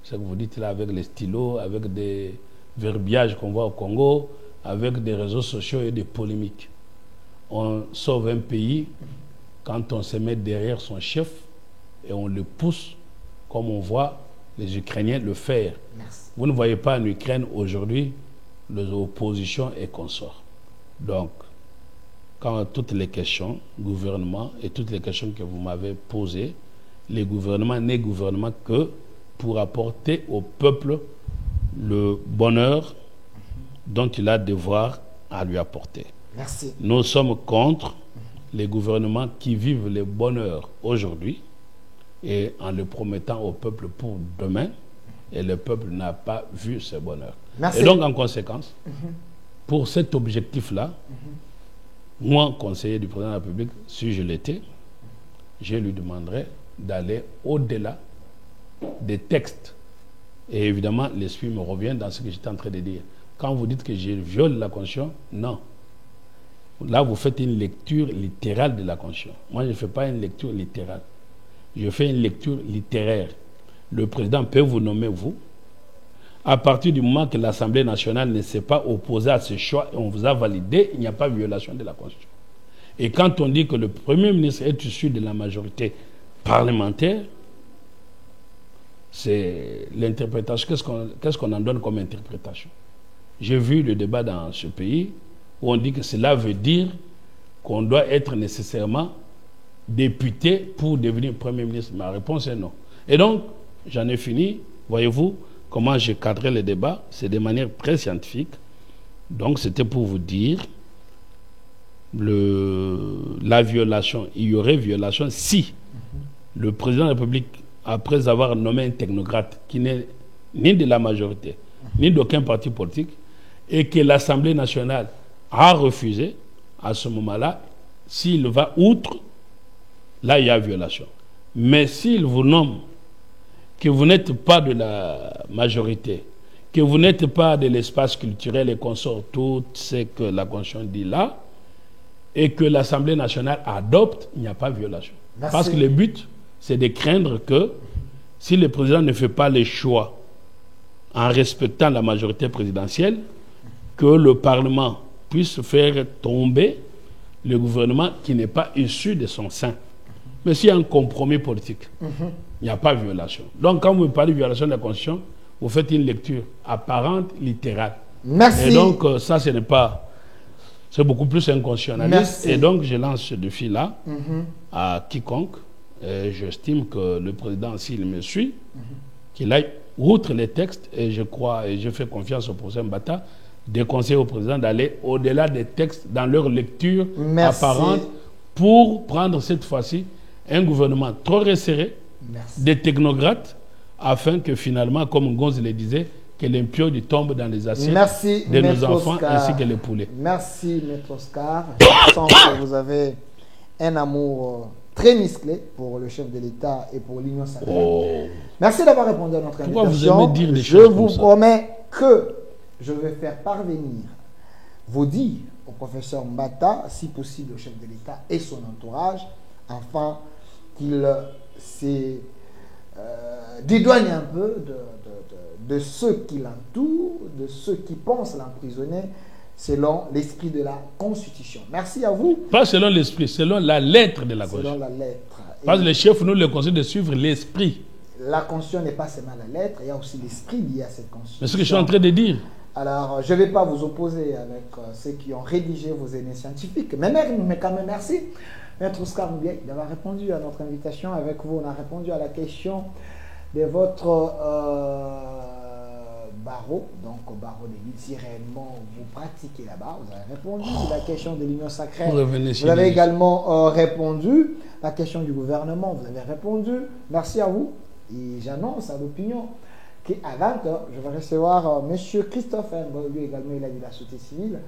ce que vous dites là, avec les stylos, avec des verbiages qu'on voit au Congo, avec des réseaux sociaux et des polémiques. On sauve un pays quand on se met derrière son chef et on le pousse, comme on voit les Ukrainiens le faire. Merci. Vous ne voyez pas en Ukraine aujourd'hui l'opposition et consorts. Donc, quand toutes les questions, gouvernement, et toutes les questions que vous m'avez posées, les gouvernements n'est gouvernement que pour apporter au peuple le bonheur dont il a devoir à lui apporter. Merci. Nous sommes contre les gouvernements qui vivent le bonheur aujourd'hui et en le promettant au peuple pour demain, et le peuple n'a pas vu ce bonheur. Merci. Et donc, en conséquence, pour cet objectif-là, moi, conseiller du président de la République, si je l'étais, je lui demanderais d'aller au-delà des textes. Et évidemment, l'esprit me revient dans ce que j'étais en train de dire. Quand vous dites que je viole la Constitution, non. Là, vous faites une lecture littérale de la Constitution. Moi, je ne fais pas une lecture littérale. Je fais une lecture littéraire. Le président peut vous nommer, vous. À partir du moment que l'Assemblée nationale ne s'est pas opposée à ce choix et on vous a validé, il n'y a pas de violation de la Constitution. Et quand on dit que le Premier ministre est issu de la majorité parlementaire, c'est l'interprétation. Qu'est-ce qu'on en donne comme interprétation? J'ai vu le débat dans ce pays où on dit que cela veut dire qu'on doit être nécessairement député pour devenir Premier ministre. Ma réponse est non. Et donc, j'en ai fini. Voyez-vous comment j'ai cadré le débat? C'est de manière très scientifique. Donc, c'était pour vous dire la violation. Il y aurait violation si le président de la République, après avoir nommé un technocrate qui n'est ni de la majorité, ni d'aucun parti politique, et que l'Assemblée nationale a refusé, à ce moment-là, s'il va outre, là il y a violation. Mais s'il vous nomme que vous n'êtes pas de la majorité, que vous n'êtes pas de l'espace culturel et qu'on sort tout ce que la Constitution dit là, et que l'Assemblée nationale adopte, il n'y a pas violation. Merci. Parce que le but, c'est de craindre que si le président ne fait pas les choix en respectant la majorité présidentielle, que le Parlement puisse faire tomber le gouvernement qui n'est pas issu de son sein. Mais s'il y a un compromis politique, il n'y a pas de violation. Donc quand vous parlez de violation de la Constitution, vous faites une lecture apparente, littérale. Merci. Et donc ça, ce n'est pas... C'est beaucoup plus inconstitutionnaliste. Merci. Et donc je lance ce défi-là à quiconque. J'estime que le président, s'il me suit, qu'il aille outre les textes, et je crois, et je fais confiance au professeur Mbata, de conseiller au président d'aller au-delà des textes dans leur lecture apparente pour prendre cette fois-ci un gouvernement trop resserré, des technocrates, afin que finalement, comme Gonz le disait, que l'impio tombe dans les assiettes de nos enfants ainsi que les poulets. Merci, Maître Oscar. Je sens que vous avez un amour très musclé pour le chef de l'État et pour l'Union sacrée. Merci d'avoir répondu à notre invitation. Vous aimez dire des choses Je vous promets que je vais faire parvenir vos dires au professeur Mbata, si possible au chef de l'État et son entourage, afin qu'il se dédouane un peu de ceux qui l'entourent, de ceux qui pensent l'emprisonner, selon l'esprit de la Constitution. Merci à vous. Pas selon l'esprit, selon la lettre de la Constitution. Selon la lettre. Parce que les chefs nous le conseillent de suivre l'esprit. La Constitution n'est pas seulement la lettre, il y a aussi l'esprit lié à cette Constitution. C'est ce que je suis en train de dire. Alors, je ne vais pas vous opposer avec ceux qui ont rédigé vos aînés scientifiques, mais quand même merci, Maître Oscar Moubiaye, d'avoir répondu à notre invitation. Avec vous, on a répondu à la question de votre barreau, donc au barreau de l'île, si réellement vous pratiquez là-bas. Vous avez répondu à la question de l'Union sacrée. Vous avez également répondu à la question du gouvernement. Vous avez répondu. Merci à vous. Et j'annonce à l'opinion qu'à 20h, je vais recevoir M. Christophe Ngo, lui également, il a dit la société civile.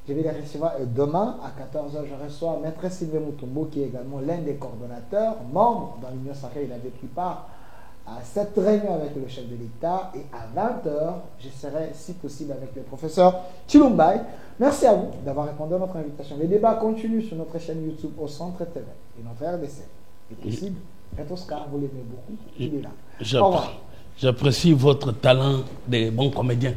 Je vais les recevoir demain à 14h. Je reçois Maître Sylvain Mutombo, qui est également l'un des coordonnateurs, membre dans l'Union sacrée. Il avait pris part à cette réunion avec le chef de l'État. Et à 20h, je serai, si possible, avec le professeur Chilumbai. Merci à vous d'avoir répondu à notre invitation. Les débats continuent sur notre chaîne YouTube au Centre TV et notre RDC. Et possible, Maître Oscar, vous l'aimez beaucoup. Il est là. J'apprécie votre talent de bon comédien.